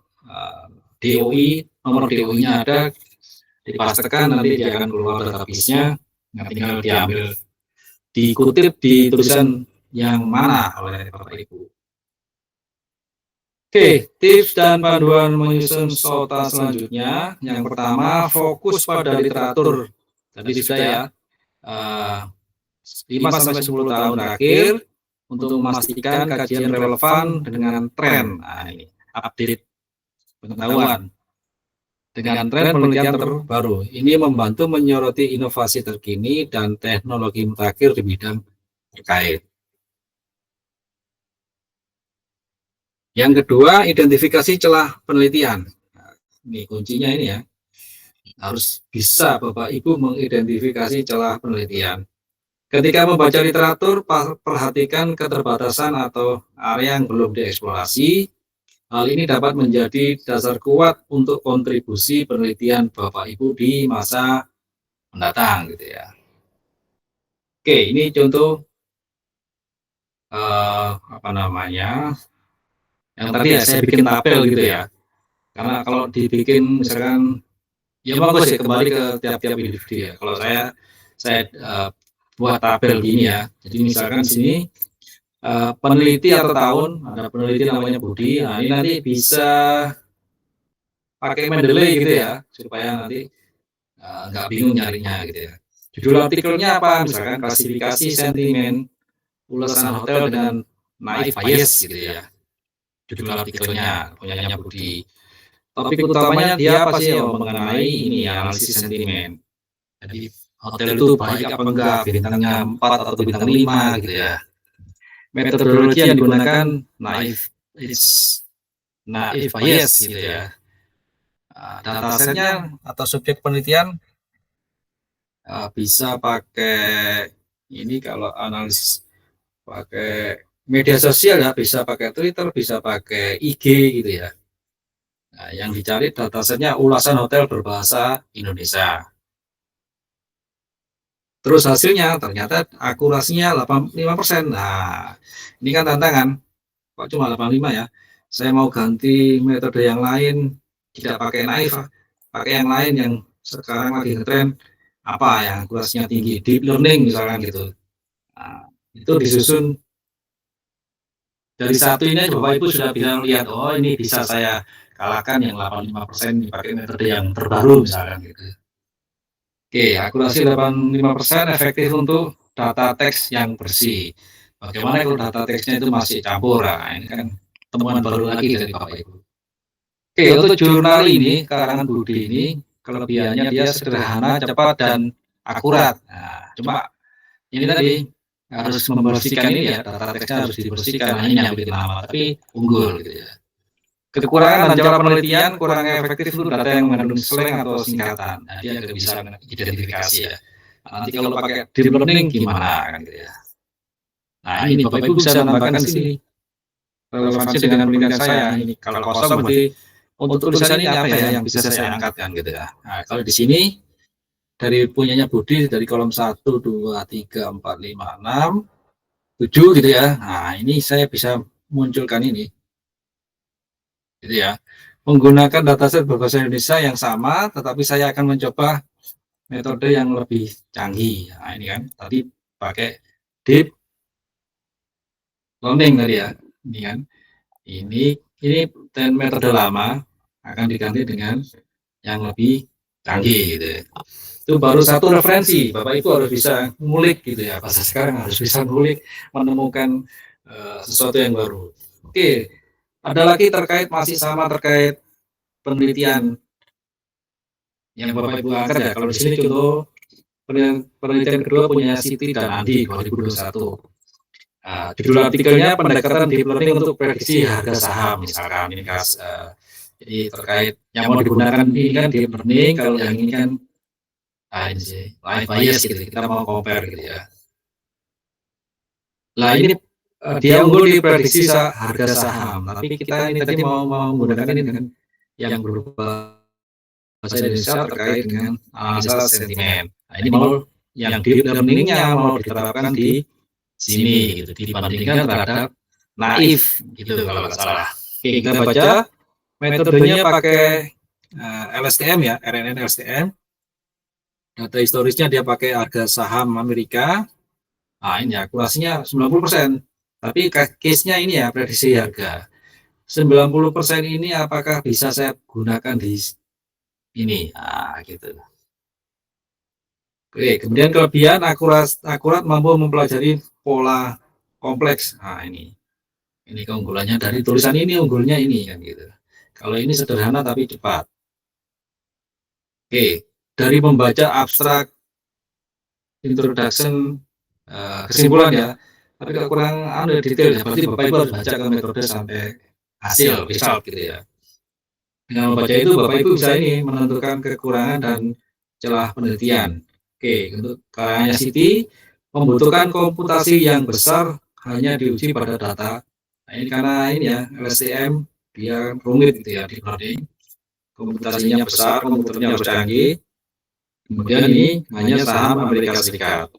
DOI, nomor DOI-nya ada, dipastekan nanti dia akan keluar database-nya. Nah, tinggal diambil, dikutip di tulisan yang mana oleh Bapak Ibu. Oke, tips dan panduan menyusun SOTA selanjutnya. Yang pertama, fokus pada literatur. Tadi sudah ya, 5-10 tahun terakhir untuk memastikan kajian relevan dengan tren. Nah, ini update pengetahuan dengan tren penelitian terbaru. Ini membantu menyoroti inovasi terkini dan teknologi mutakhir di bidang terkait. Yang kedua, identifikasi celah penelitian. Nah, ini kuncinya ini ya. Harus bisa Bapak Ibu mengidentifikasi celah penelitian. Ketika membaca literatur, perhatikan keterbatasan atau area yang belum dieksplorasi. Hal ini dapat menjadi dasar kuat untuk kontribusi penelitian Bapak Ibu di masa mendatang gitu ya. Oke, ini contoh apa namanya? Yang tadi ya saya bikin tabel gitu ya. Karena kalau dibikin misalkan ya bagus ya kembali ke tiap-tiap individu ya. Kalau saya buat tabel gini ya. Jadi misalkan di sini peneliti atau tahun, ada peneliti namanya Budi. Nah, ini nanti bisa pakai Mendeley gitu ya, supaya nanti nggak bingung nyarinya gitu ya. Judul artikelnya apa? Misalkan klasifikasi sentimen ulasan hotel dengan naif bias gitu ya. Judul artikelnya punyanya Budi. Topik utamanya dia apa sih mengenai ini ya, analisis sentimen. Jadi hotel itu baik apa enggak, bintangnya 4 atau bintang 5 gitu ya. Metodologi yang digunakan naif bias gitu ya. Datasetnya atau subjek penelitian bisa pakai ini, kalau analisis pakai media sosial ya, bisa pakai Twitter, bisa pakai IG gitu ya. Nah, yang dicari datasetnya ulasan hotel berbahasa Indonesia. Terus hasilnya ternyata akurasinya 85%. Nah, ini kan tantangan. Kok cuma 85 ya? Saya mau ganti metode yang lain, tidak pakai naif, pakai yang lain yang sekarang lagi ngetren, apa yang akurasinya tinggi, deep learning misalkan gitu. Nah, itu disusun dari satu ini aja Bapak Ibu sudah bisa lihat, oh ini bisa saya kalahkan yang 85% dipakai metode yang terbaru misalkan gitu. Oke, akurasi 85% efektif untuk data teks yang bersih. Bagaimana kalau data teksnya itu masih campur? Nah, ini kan temuan baru lagi dari Bapak Ibu. Oke, untuk jurnal ini, karangan Budi ini, kelebihannya dia sederhana, cepat, dan akurat. Nah, cuma ini tadi harus membersihkan ini ya, data teksnya harus dibersihkan, nah, ini yang bikin lama, tapi unggul gitu ya. Kekurangan dan cara penelitian kurang efektif itu data yang mengandung slang atau singkatan. Nah, dia nggak bisa identifikasi ya. Nah, nanti kalau pakai deep learning gimana kan gitu ya. Nah, ini Bapak Ibu bisa menambahkan di sini relevansi dengan penelitian saya. Ini kalau kosong berarti untuk tulisan ini apa ya yang bisa saya angkatkan gitu ya. Nah, kalau di sini dari punyanya Budi dari kolom 1, 2, 3, 4, 5, 6, 7 gitu ya. Nah, ini saya bisa munculkan ini. Gitu ya, menggunakan dataset berbahasa Indonesia yang sama, tetapi saya akan mencoba metode yang lebih canggih. Nah, ini kan tadi pakai deep learning tadi ya, ini kan, ini metode lama akan diganti dengan yang lebih canggih gitu ya. Itu baru satu referensi, Bapak Ibu harus bisa ngulik gitu ya, bahasa sekarang harus bisa ngulik, menemukan sesuatu yang baru. Oke. Ada lagi terkait masih sama terkait penelitian yang Bapak Ibu angkat ya. Kalau di sini contoh penelitian kedua punya Siti dan Andi 2021. Judul artikelnya pendekatan deep learning untuk prediksi harga saham misalkan ini jadi terkait yang mau digunakan ini kan deep learning, kalau yang ini kan ini sih live bias gitu, kita mau compare gitu ya. Lah ini dia unggul di prediksi harga saham, tapi kita ini tadi mau menggunakan ini dengan yang berupa bahasa Indonesia terkait dengan analisa sentimen. Nah, ini mau yang deep learningnya mau diterapkan di sini gitu, dibandingkan terhadap naif gitu kalau nggak salah. Oke, kita baca metodenya pakai LSTM ya, RNN LSTM. Data historisnya dia pakai harga saham Amerika. Nah, ini akurasinya 90%. Tapi case-nya ini ya, prediksi harga. 90% ini apakah bisa saya gunakan di ini? Gitu. Oke, kemudian kelebihan akurat mampu mempelajari pola kompleks. Nah, ini keunggulannya dari tulisan ini, unggulnya ini kan gitu. Kalau ini sederhana tapi cepat. Oke, dari membaca abstrak introduction kesimpulan ya, tapi kalau kurang detail ya, berarti Bapak Ibu harus baca ke metode sampai hasil result gitu ya. Dengan membaca itu Bapak Ibu bisa ini menentukan kekurangan dan celah penelitian. Oke, untuk karyanya Siti membutuhkan komputasi yang besar hanya diuji pada data. Nah, ini karena ini ya LSTM dia rumit gitu ya di learning. Komputasinya besar, komputernya harus canggih. Kemudian ini hanya saham Amerika Serikat.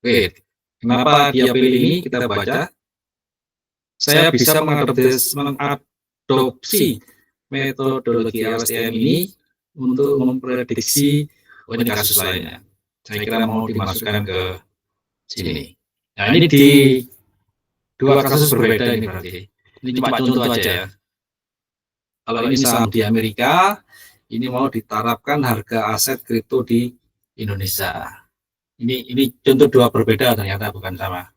Oke, kenapa dia pilih ini? Kita baca. Saya bisa mengadopsi metodologi LSTM ini untuk memprediksi ini kasus lainnya. Saya kira mau dimasukkan ke sini. Nah, ini di dua kasus berbeda ini berarti. Ini cuma contoh aja ya. Kalau ini saham di Amerika, ini mau diterapkan harga aset kripto di Indonesia. Ini contoh dua berbeda ternyata bukan sama.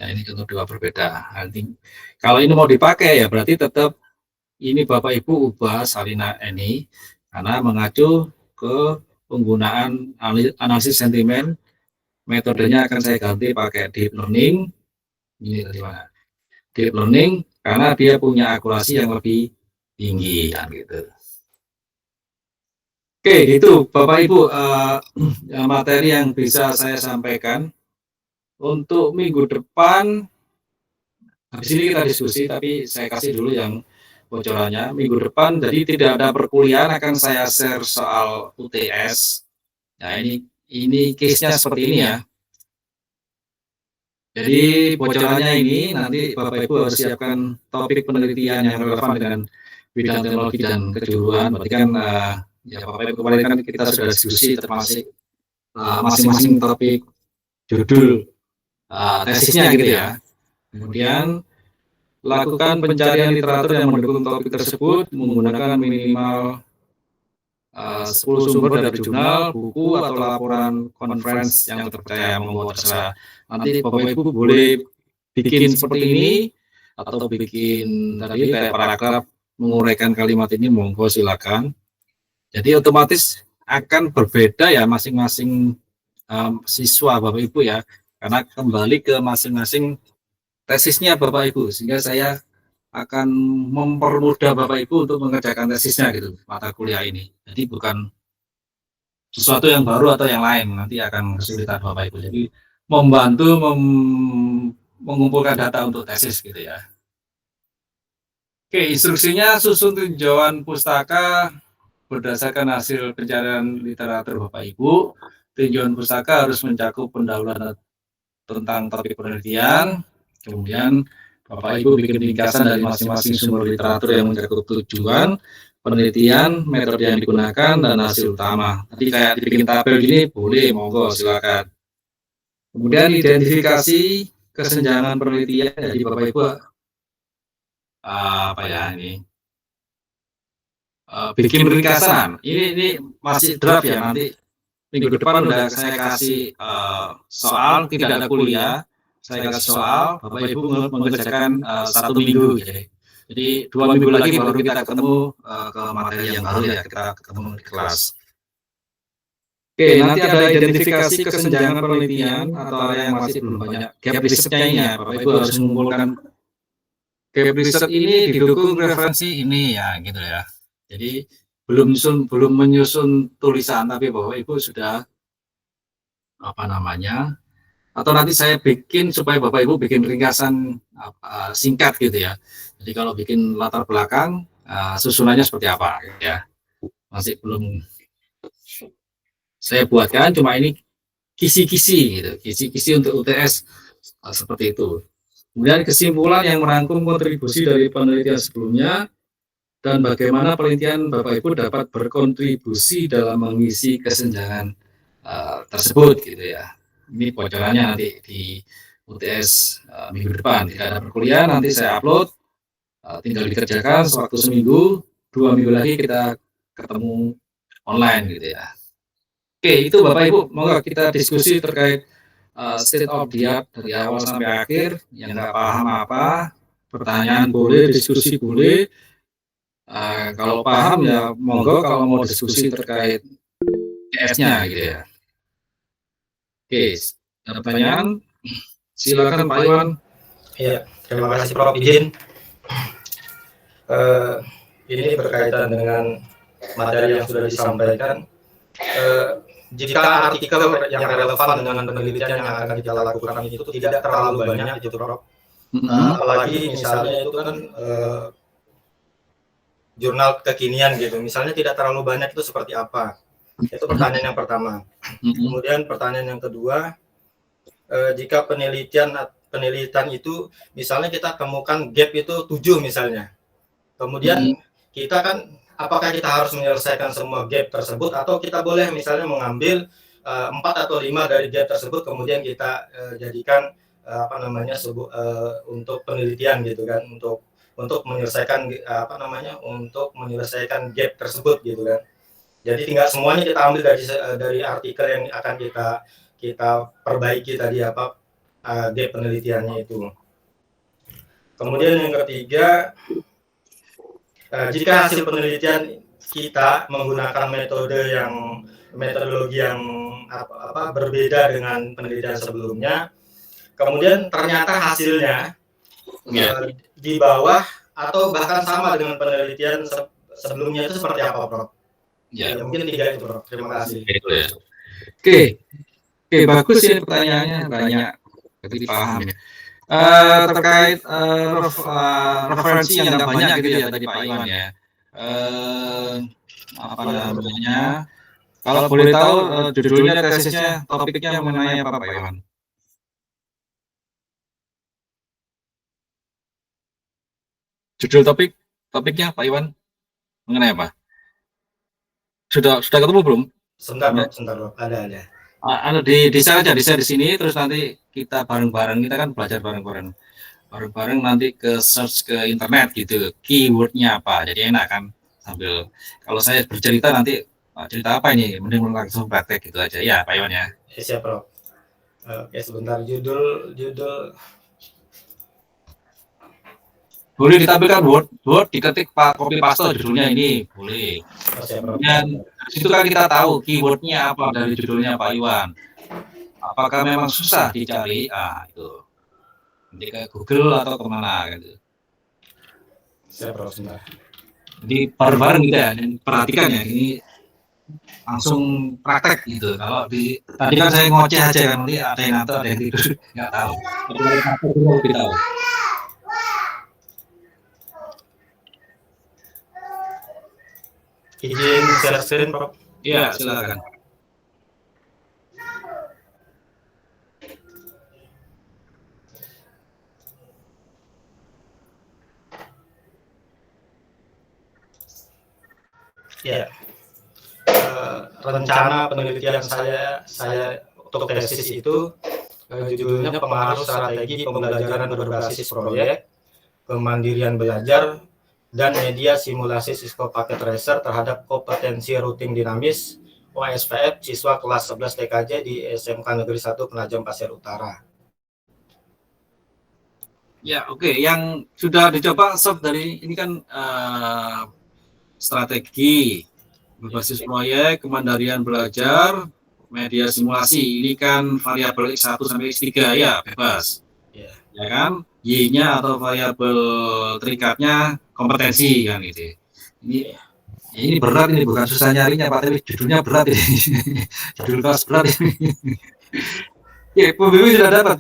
Ya, ini contoh dua berbeda. Nanti kalau ini mau dipakai ya berarti tetap ini Bapak Ibu ubah salina ini karena mengacu ke penggunaan analisis sentimen. Metodenya akan saya ganti pakai deep learning. Ini dari mana? Deep learning karena dia punya akurasi yang lebih tinggi kan gitu. Oke, itu Bapak Ibu materi yang bisa saya sampaikan. Untuk minggu depan habis ini kita diskusi, tapi saya kasih dulu yang bocorannya. Minggu depan jadi tidak ada perkuliahan, akan saya share soal UTS. Nah, ini case-nya seperti ini ya. Jadi bocorannya ini nanti Bapak Ibu harus siapkan topik penelitian yang relevan dengan bidang teknologi dan kejuruan. Berarti kan ya Bapak Ibu kemarin kan kita sudah diskusi termasuk masing-masing topik judul tesisnya gitu ya. Kemudian lakukan pencarian literatur yang mendukung topik tersebut menggunakan minimal 10 sumber dari jurnal, buku, atau laporan conference yang terpercaya membuat terserah. Nanti Bapak Ibu boleh bikin seperti ini atau bikin tadi kayak paragraf menguraikan kalimat ini, monggo silakan. Jadi otomatis akan berbeda ya masing-masing siswa Bapak Ibu ya, karena kembali ke masing-masing tesisnya Bapak Ibu, sehingga saya akan mempermudah Bapak Ibu untuk mengerjakan tesisnya gitu, mata kuliah ini. Jadi bukan sesuatu yang baru atau yang lain, nanti akan kesulitan Bapak Ibu. Jadi membantu mengumpulkan data untuk tesis gitu ya. Oke, instruksinya susun tinjauan pustaka berdasarkan hasil pencarian literatur Bapak Ibu. Tinjauan pustaka harus mencakup pendahuluan tentang topik penelitian, kemudian Bapak Ibu bikin ringkasan dari masing-masing sumber literatur yang mencakup tujuan penelitian, metode yang digunakan, dan hasil utama. Nanti kayak dibikin tabel gini, boleh, monggo, silakan. Kemudian identifikasi kesenjangan penelitian, jadi Bapak Ibu apa ya ini? Bikin ringkasan. Ini masih draft ya, nanti minggu depan udah saya kasih soal, tidak ada kuliah. Saya kasih soal, Bapak Ibu mengerjakan 1 minggu gitu. Jadi 2 minggu lagi baru kita ketemu ke materi yang baru ya, kita ketemu di kelas. Oke, nanti ada identifikasi kesenjangan penelitian atau area yang masih belum banyak gap risetnya ini ya, Bapak Ibu harus mengumpulkan gap riset ini didukung referensi ini ya, gitu ya. Jadi belum menyusun tulisan, tapi Bapak Ibu sudah apa namanya, atau nanti saya bikin supaya Bapak Ibu bikin ringkasan singkat gitu ya. Jadi kalau bikin latar belakang susunannya seperti apa gitu ya. Masih belum saya buatkan, cuma ini kisi-kisi gitu, kisi-kisi untuk UTS seperti itu. Kemudian kesimpulan yang merangkum kontribusi dari penelitian sebelumnya dan bagaimana penelitian Bapak Ibu dapat berkontribusi dalam mengisi kesenjangan tersebut gitu ya. Ini bocorannya nanti di UTS minggu depan. Tidak ada perkuliahan, nanti saya upload, tinggal dikerjakan sewaktu seminggu, 2 minggu lagi kita ketemu online gitu ya. Oke, itu Bapak Ibu, moga kita diskusi terkait state of the art dari awal sampai akhir. Yang nggak paham apa, pertanyaan boleh, diskusi boleh. Kalau paham ya monggo, kalau mau diskusi terkait PS-nya gitu ya. Oke, ada pertanyaan? Silakan Pak Iwan. Iya, terima kasih Prof. Izin. Ini berkaitan dengan materi yang sudah disampaikan. Jika artikel yang relevan dengan penelitian yang akan kita lakukan itu tidak terlalu banyak gitu Prof. Apalagi misalnya itu kan jurnal kekinian gitu. Misalnya tidak terlalu banyak itu seperti apa? Itu pertanyaan yang pertama. Kemudian pertanyaan yang kedua, jika penelitian itu misalnya kita temukan gap itu 7 misalnya. Kemudian kita kan apakah kita harus menyelesaikan semua gap tersebut atau kita boleh misalnya mengambil 4 atau 5 dari gap tersebut kemudian kita jadikan untuk penelitian gitu kan, untuk menyelesaikan untuk menyelesaikan gap tersebut gitu kan. Jadi tinggal semuanya kita ambil dari artikel yang akan kita perbaiki tadi gap penelitiannya itu. Kemudian yang ketiga, jika hasil penelitian kita menggunakan metodologi yang berbeda dengan penelitian sebelumnya, kemudian ternyata hasilnya di bawah atau bahkan sama dengan penelitian sebelumnya, itu seperti apa, Prof? Ya, mungkin 3 itu, Prof. Terima kasih. Oke, bagus ya pertanyaannya, banyak, jadi paham ya. Terkait referensi yang nggak banyak gitu ya tadi Pak Iwan ya. Apa namanya? Kalau boleh tahu judulnya tesisnya, topiknya mengenai apa Pak Iwan? Judul topiknya Pak Iwan mengenai apa? Sudah ketemu belum? Sebentar Prof. Ada. Ada di share aja, di share di sini, terus nanti kita bareng-bareng, kita kan belajar bareng-bareng nanti ke search ke internet gitu, keywordnya apa, jadi enak kan, sambil kalau saya bercerita nanti cerita apa ini, mending langsung praktek gitu aja ya Pak Iwan ya. Siap Prof. Oke, sebentar, judul boleh ditampilkan Word diketik Pak, copy paste judulnya ini boleh. Dan situ kan kita tahu keywordnya apa dari judulnya Pak Iwan. Apakah memang susah dicari? Itu nanti ke Google atau kemana gitu. Siap Prof. Jadi bareng-bareng gitu ya, dan perhatikan ya, ini langsung praktek gitu. Kalau tadi kan saya ngoceh aja kan, nanti ada yang ngantuk, ada yang tidur, nggak tahu. Lebih tahu. Izin share screen, Prof. Iya, silakan. Ya. Rencana penelitian saya untuk tesis itu judulnya pengaruh strategi pembelajaran berbasis proyek, kemandirian belajar, dan media simulasi Cisco Packet Tracer terhadap kompetensi routing dinamis OSPF siswa kelas 11 TKJ di SMK Negeri 1 Penajam Pasir Utara. Ya, oke. Yang sudah dicoba sob dari ini kan strategi berbasis proyek, kemandirian belajar, media simulasi. Ini kan variabel X1 sampai X3 ya, bebas. Ya. Ya kan? Y-nya atau variabel terikatnya kompetensi kan gitu. Ini berat, ini bukan susah nyarinya Pak, tapi judulnya berat ini. Judul kelas berat ini. Oke, Bu Bibi sudah dapat?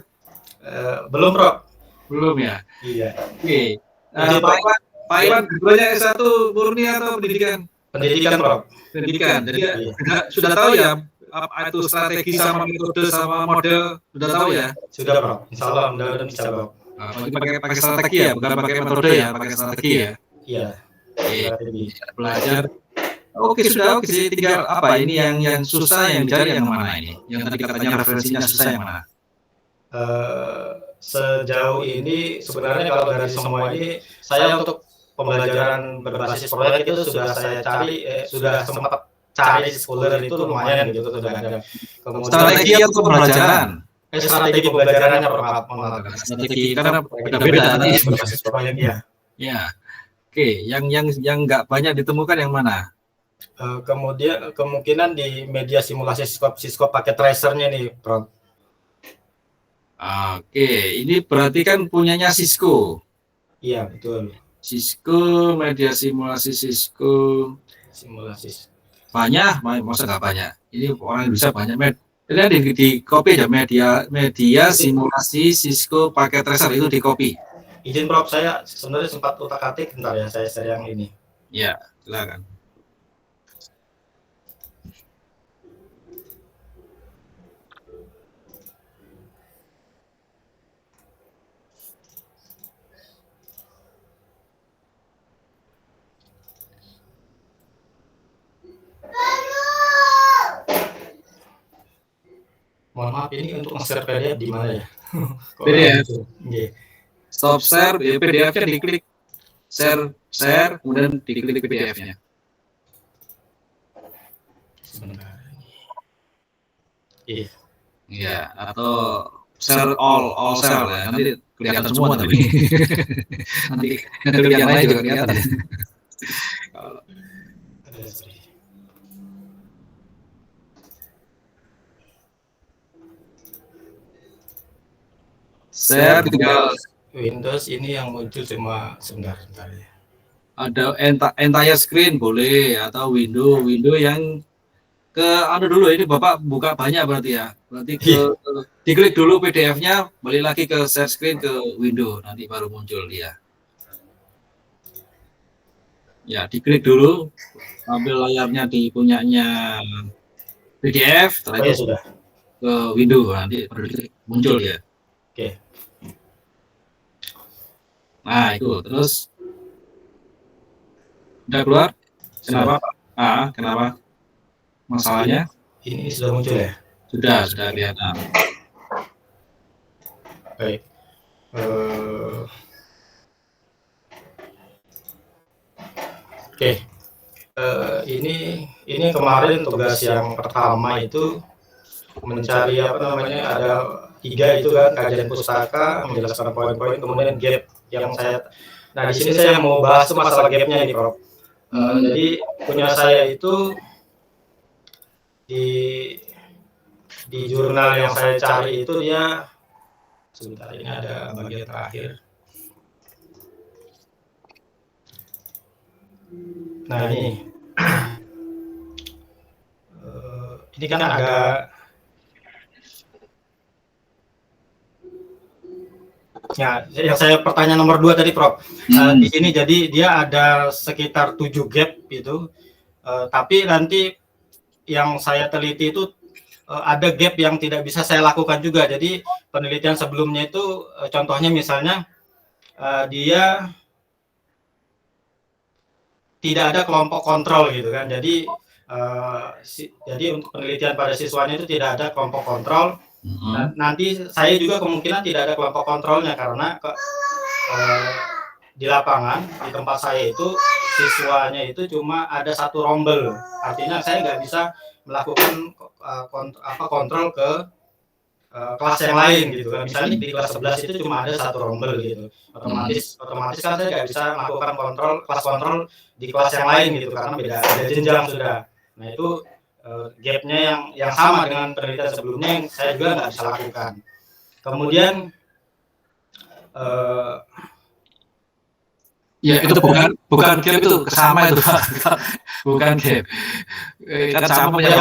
Belum, Prof. Belum ya? Iya. Oke. Jadi, Pak Iwan keduanya S1 murni atau pendidikan? Pendidikan, Prof. Pendidikan. Jadi sudah tahu ya apa itu strategi sama metode sama model, sudah tahu ya? Sudah, Prof. Insya Allah mudah-mudahan bisa, Prof. Pakai strategi ya, bukan pakai metode ya, pakai strategi ya. Iya. Strategi. Belajar. Oke, sudah oke sih, tinggal apa ini yang susah yang dicari yang mana ini? Yang tadi katanya referensinya susah yang mana? Sejauh ini sebenarnya kalau dari semua ini saya untuk pembelajaran berbasis proyek itu sudah saya cari, sudah sempat cari di Scholar itu lumayan gitu sudah ada. Kemudian Strategi atau pembelajaran? Strategi pembelajarannya Strategi karena beda-beda nanti. Berbasis proyek ya. Ya. Oke, yang nggak banyak ditemukan yang mana? Kemudian kemungkinan di media simulasi Siskop pakai tracernya nih, Prof. Oke, ini berarti kan punyanya Cisco. Iya, betul. Cisco, media simulasi Cisco. Simulasi. Banyak, masa nggak banyak? Ini orang yang bisa banyak. Ini di copy aja media simulasi Cisco pakai tracer itu di copy. Izin Prof, saya sebenarnya sempat utak-atik, bentar ya, saya share yang ini. Ya, silakan. Mohon maaf, ini untuk share PDF di mana ya? PDF. Iya. Stop share, ya PDF-nya diklik share, kemudian diklik PDF-nya. Sebentar. Iya. Iya, atau share all share ya. Nanti kelihatan semua tapi. Nanti yang lain juga kelihatan. Share tinggal Windows ini yang muncul cuma sebentar ya. ada entire screen boleh atau window yang ke dulu ini Bapak buka banyak berarti ya. Berarti diklik dulu PDF-nya, balik lagi ke share screen ke window, nanti baru muncul dia. Ya, diklik dulu ambil layarnya di punyanya PDF, setelah itu sudah ke window, nanti baru diklik muncul dia. Oke. Nah, itu terus udah keluar? Kenapa? Kenapa? Masalahnya? Ini sudah muncul ya? Sudah kelihatan. Baik. Oke. Ini kemarin tugas yang pertama itu mencari ada 3 itu kan, kajian pustaka, menjelaskan poin-poin, kemudian gap yang saya. Nah, di sini saya mau bahas masalah gapnya ini, Prof. Jadi punya saya itu di jurnal yang saya cari itu dia sebentar, ini ada bagian terakhir. Nah, ini kan agak ya, yang saya pertanyaan nomor 2 tadi, Prof. Di sini jadi dia ada sekitar 7 gap itu, tapi nanti yang saya teliti itu ada gap yang tidak bisa saya lakukan juga. Jadi penelitian sebelumnya itu contohnya misalnya dia tidak ada kelompok kontrol gitu kan. Jadi untuk penelitian pada siswanya itu tidak ada kelompok kontrol. Nanti saya juga kemungkinan tidak ada kelompok kontrolnya karena di lapangan di tempat saya itu siswanya itu cuma ada 1 rombel. Artinya saya nggak bisa melakukan kontrol ke kelas yang lain gitu kan. Misalnya di kelas 11 itu cuma ada satu rombel gitu. Otomatis kan saya nggak bisa melakukan kelas kontrol di kelas yang lain gitu karena beda jenjang sudah. Nah itu gapnya yang sama dengan penelitian sebelumnya yang saya juga nggak bisa lakukan. Kemudian ya itu bukan gap, itu kesama itu Pak. Bukan gap. Kan sama punya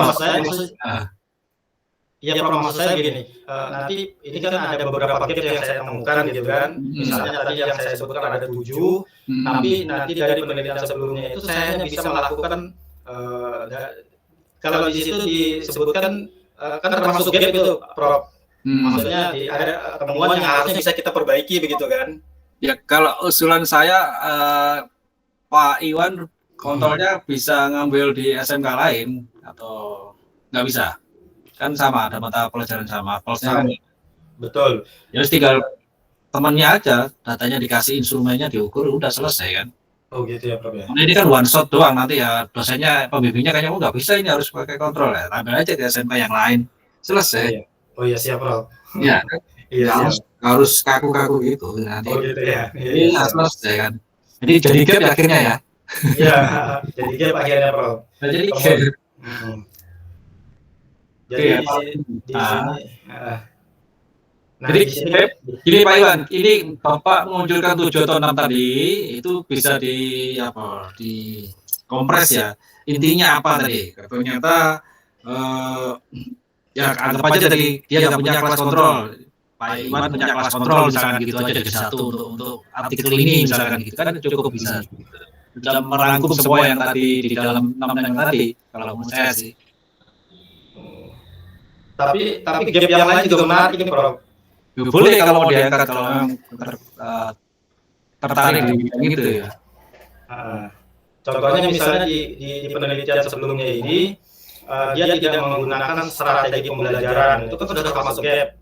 Iya, Prof, maksud saya begini, nanti ini kan ada beberapa gap yang saya temukan gitu kan, misalnya tadi yang saya sebutkan ada 7, tapi nanti dari penelitian sebelumnya itu saya hanya bisa melakukan, kalau di situ disebutkan, kan termasuk gap itu, Prof. Maksudnya ada temuan yang harusnya bisa kita perbaiki begitu kan? Ya kalau usulan saya, Pak Iwan kontrolnya bisa ngambil di SMK lain atau nggak bisa? Kan sama, ada mata pelajaran sama, kan. Betul. Ya tinggal temannya aja, datanya dikasih, instrumennya diukur, udah selesai kan. Oh gitu ya Prof ya. Nah, ini kan one shot doang, nanti ya dosennya, pembimbingnya kayaknya nggak bisa, ini harus pakai kontrol ya, ambil aja di SMK yang lain, selesai. Oh iya siap Prof. Ya, Iya harus kaku-kaku gitu nanti. Oh gitu ya. Iya, selesai kan. Jadi gap akhirnya ya. Iya, jadi gap akhirnya Prof. Jadi gap. Jadi di sini, jadi gini Pak Iwan, ini Bapak menunjukkan 7 atau 6 tadi, itu bisa di kompres ya. Intinya apa tadi? Ternyata ya anggap aja tadi dia nggak punya kelas kontrol. Pak Iwan punya kelas kontrol misalkan gitu aja dari satu untuk artikel ini misalkan gitu kan cukup bisa. Bisa merangkum semua yang tadi di dalam 6 yang tadi kalau menurut saya sih. Tapi gap yang lain juga menarik ini Prof. Boleh kalau mau diangkat kalau memang tertarik di bidang itu ya. Contohnya misalnya di penelitian sebelumnya ini dia tidak menggunakan strategi pembelajaran, itu kan sudah termasuk gap.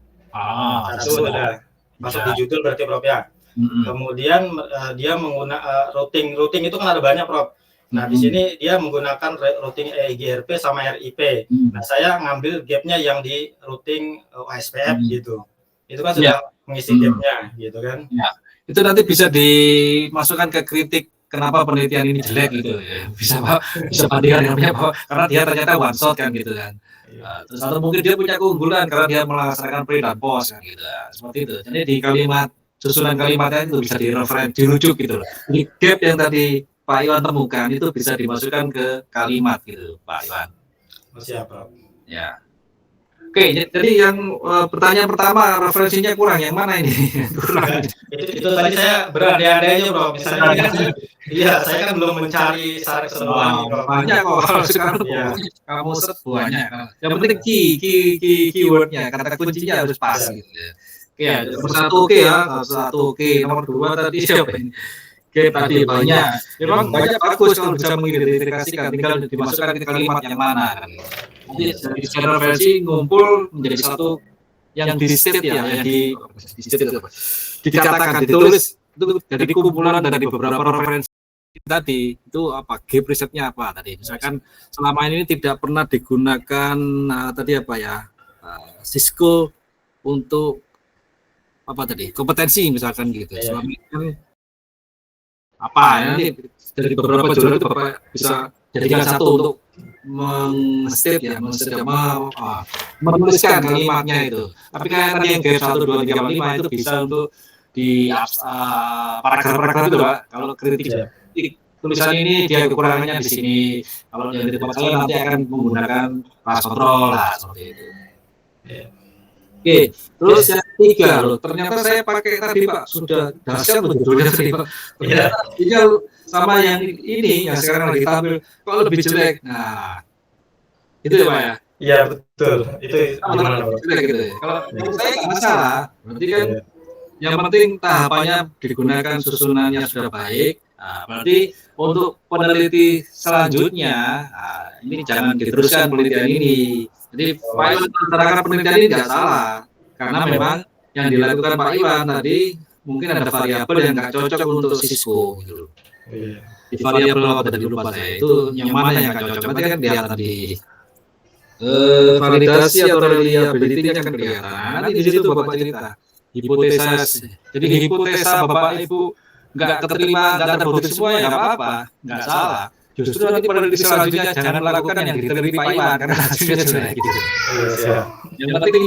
Itu sudah masuk di judul berarti Prof ya. Kemudian dia menggunakan routing itu kan ada banyak Prof. Nah di sini dia menggunakan routing EIGRP sama RIP. Nah saya ngambil gapnya yang di routing OSPF gitu. Itu kan sudah mengisi gapnya gitu kan. Ya. Itu nanti bisa dimasukkan ke kritik kenapa penelitian ini jelek gitu ya. Bisa bandingan dengan Pak, karena dia ternyata one shot kan gitu kan. Terus atau mungkin dia punya keunggulan karena dia melaksanakan pre dan post kan gitu. Seperti itu. Jadi di kalimat susunan kalimatnya itu bisa dirujuk gitu loh. Jadi gap yang tadi Pak Iwan temukan itu bisa dimasukkan ke kalimat gitu, Pak Iwan. Siap, Prof. Ya. Oke, jadi yang pertanyaan pertama referensinya kurang, yang mana ini? Kurang. Itu tadi saya berandai-andai aja, Bro. Misalnya iya, saya kan belum mencari semua. Banyak kok kalau sekarang kamu banyak. Yang penting keywordnya, kata kuncinya harus pas gitu. Oke, nomor 1 oke ya, nomor 1 oke, nomor 2 tadi siapa ini? Oke, tadi banyak. Memang banyak bagus kalau bisa mengidentifikasikan, tinggal dimasukkan ke kalimat yang mana. Nanti dari secara referensi ngumpul menjadi satu yang di state ya, yang dikatakan, ditulis itu dari kumpulan dari beberapa referensi tadi itu apa, gap risetnya apa tadi. Misalkan selama ini tidak pernah digunakan tadi apa ya, Cisco untuk apa tadi, kompetensi misalkan gitu. Selama ini kan apa ya, nanti dari beberapa jurnal itu Bapak bisa jadikan satu untuk menuliskan kalimatnya itu. Tapi kayak tadi yang gap 1, 2, 3, 5 itu bisa untuk di paragraf-paragraf itu Pak. Kalau kritik tulisan ini dia kekurangannya di sini. Kalau yang di tempat saya nanti akan menggunakan kelas kontrol lah seperti itu. Oke, terus yang 3 loh. Ternyata saya pakai tadi Pak, sudah dahsyat loh judulnya tadi Pak. Ini sama yang ini yang sekarang lagi tampil kok lebih jelek. Nah, itu ya Pak ya. Iya betul. Itu gimana Pak? Gitu. Kalau menurut saya nggak masalah. Berarti kan yang penting tahapannya digunakan, susunannya sudah baik. Nah, berarti untuk peneliti selanjutnya, ini jangan diteruskan penelitian ini. Jadi Pak Iwan menerangkan penelitian ini nggak salah, karena memang yang dilakukan Pak Iwan tadi mungkin ada variabel yang nggak cocok untuk Cisco gitu. Di variabel apa tadi lupa saya itu yang mana yang nggak cocok, nanti kan dia tadi validasi atau reliability-nya kan kelihatan. Nanti di situ Bapak cerita hipotesa. Jadi hipotesa Bapak Ibu nggak keterima, nggak terbukti semua ya nggak apa-apa, nggak salah. Justru nanti peneliti selanjutnya jangan melakukan yang diteliti Pak Iwan karena hasilnya jelek gitu. Iya, siap. Yang penting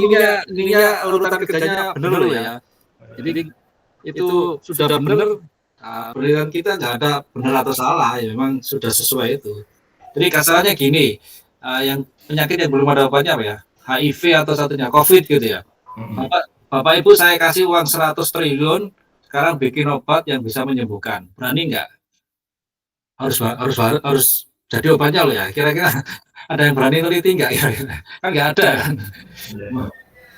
ininya urutan kerjanya benar loh ya. Jadi itu sudah benar. Penelitian kita nggak ada benar atau salah, ya memang sudah sesuai itu. Jadi kasarannya gini, yang penyakit yang belum ada obatnya apa ya? HIV atau satunya COVID gitu ya. Bapak Ibu saya kasih uang 100 triliun, sekarang bikin obat yang bisa menyembuhkan. Berani nggak? Harus jadi obatnya loh ya. Kira-kira ada yang berani neliti nggak? Kan nggak ada kan.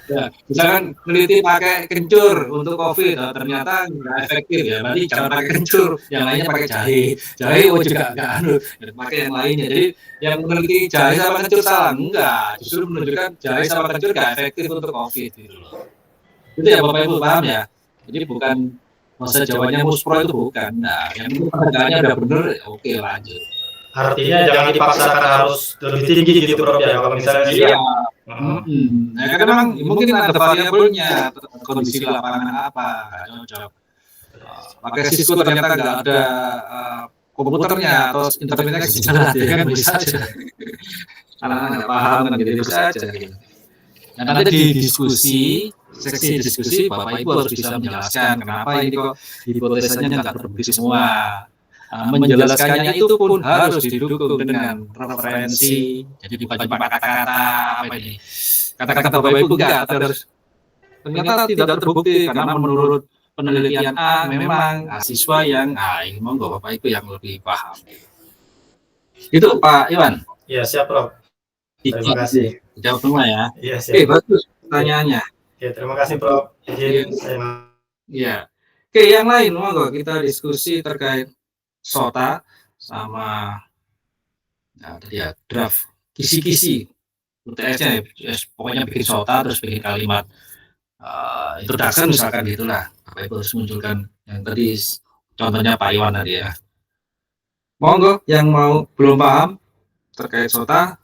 Ya, misalkan neliti pakai kencur untuk COVID, ternyata nggak efektif ya. Berarti jangan pakai kencur, yang lainnya pakai jahe. Jahe juga nggak pakai yang lainnya. Jadi yang meneliti jahe sama kencur salah enggak, justru menunjukkan jahe sama kencur nggak efektif untuk COVID gitu loh. Itu ya Bapak Ibu paham ya. Jadi bukan bahasa Jawanya muspro itu bukan. Nah, yang itu penegakannya udah bener, oke lanjut. Artinya jangan dipaksakan harus lebih tinggi gitu Prof ya. Kalau misalnya Iya. Nah, karena memang mungkin ada variabelnya, kondisi lapangan apa, nggak cocok. Pakai Cisco ternyata nggak ada komputernya atau internetnya jalan, ya kan bisa aja. Anak-anak nggak paham kan gitu bisa aja. Nah, nanti di diskusi, seksi diskusi, Bapak Ibu harus bisa menjelaskan kenapa ini kok hipotesanya nggak terbukti semua. Menjelaskannya itu pun harus didukung dengan referensi, jadi bukan cuma kata-kata apa ini, kata-kata Bapak Ibu enggak, terus ternyata tidak terbukti karena menurut penelitian A memang siswa yang ini monggo Bapak Ibu yang lebih paham. Itu Pak Iwan. Iya siap Prof. Terima kasih. Jawab semua ya. Iya siap. Oke, bagus pertanyaannya. Oke, terima kasih Prof. Izin saya. Iya. Oke, yang lain monggo kita diskusi terkait SOTA sama draft kisi-kisi UTS-nya ya, pokoknya bikin SOTA terus bikin kalimat introduction misalkan gitulah. Bapak Ibu harus munculkan yang tadi contohnya Pak Iwan tadi ya. Monggo yang mau belum paham terkait SOTA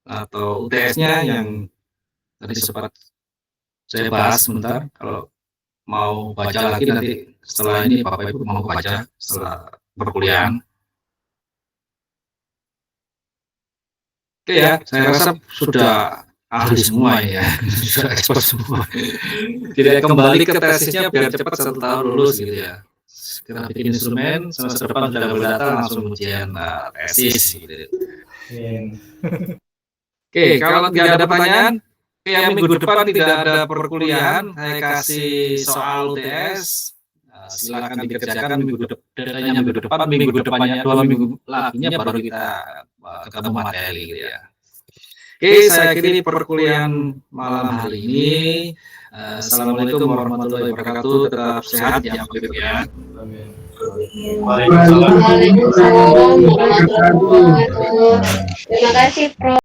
atau UTS-nya yang tadi sempat saya bahas sebentar. Kalau mau baca lagi nanti setelah ini Bapak Ibu mau baca setelah perkuliahan. Oke ya, saya rasa sudah ahli semua ini ya, sudah ekspor semua. Jadi kembali ke tesisnya biar cepat 1 tahun lulus gitu ya. Kita bikin instrumen, semester depan sudah berdata langsung ujian tesis gitu. Oke, kalau tidak ada pertanyaan, yang minggu depan tidak ada perkuliahan, saya kasih soal UTS. Silakan dikerjakan minggu depan, minggu depannya 2 minggu laginya baru kita ketemu materi gitu ya. Oke, saya akhiri perkuliahan malam hari ini. Assalamualaikum warahmatullahi wabarakatuh. Tetap sehat ya Bapak Ibu ya. Waalaikumsalam. Waalaikumsalam warahmatullahi wabarakatuh. Terima kasih Prof.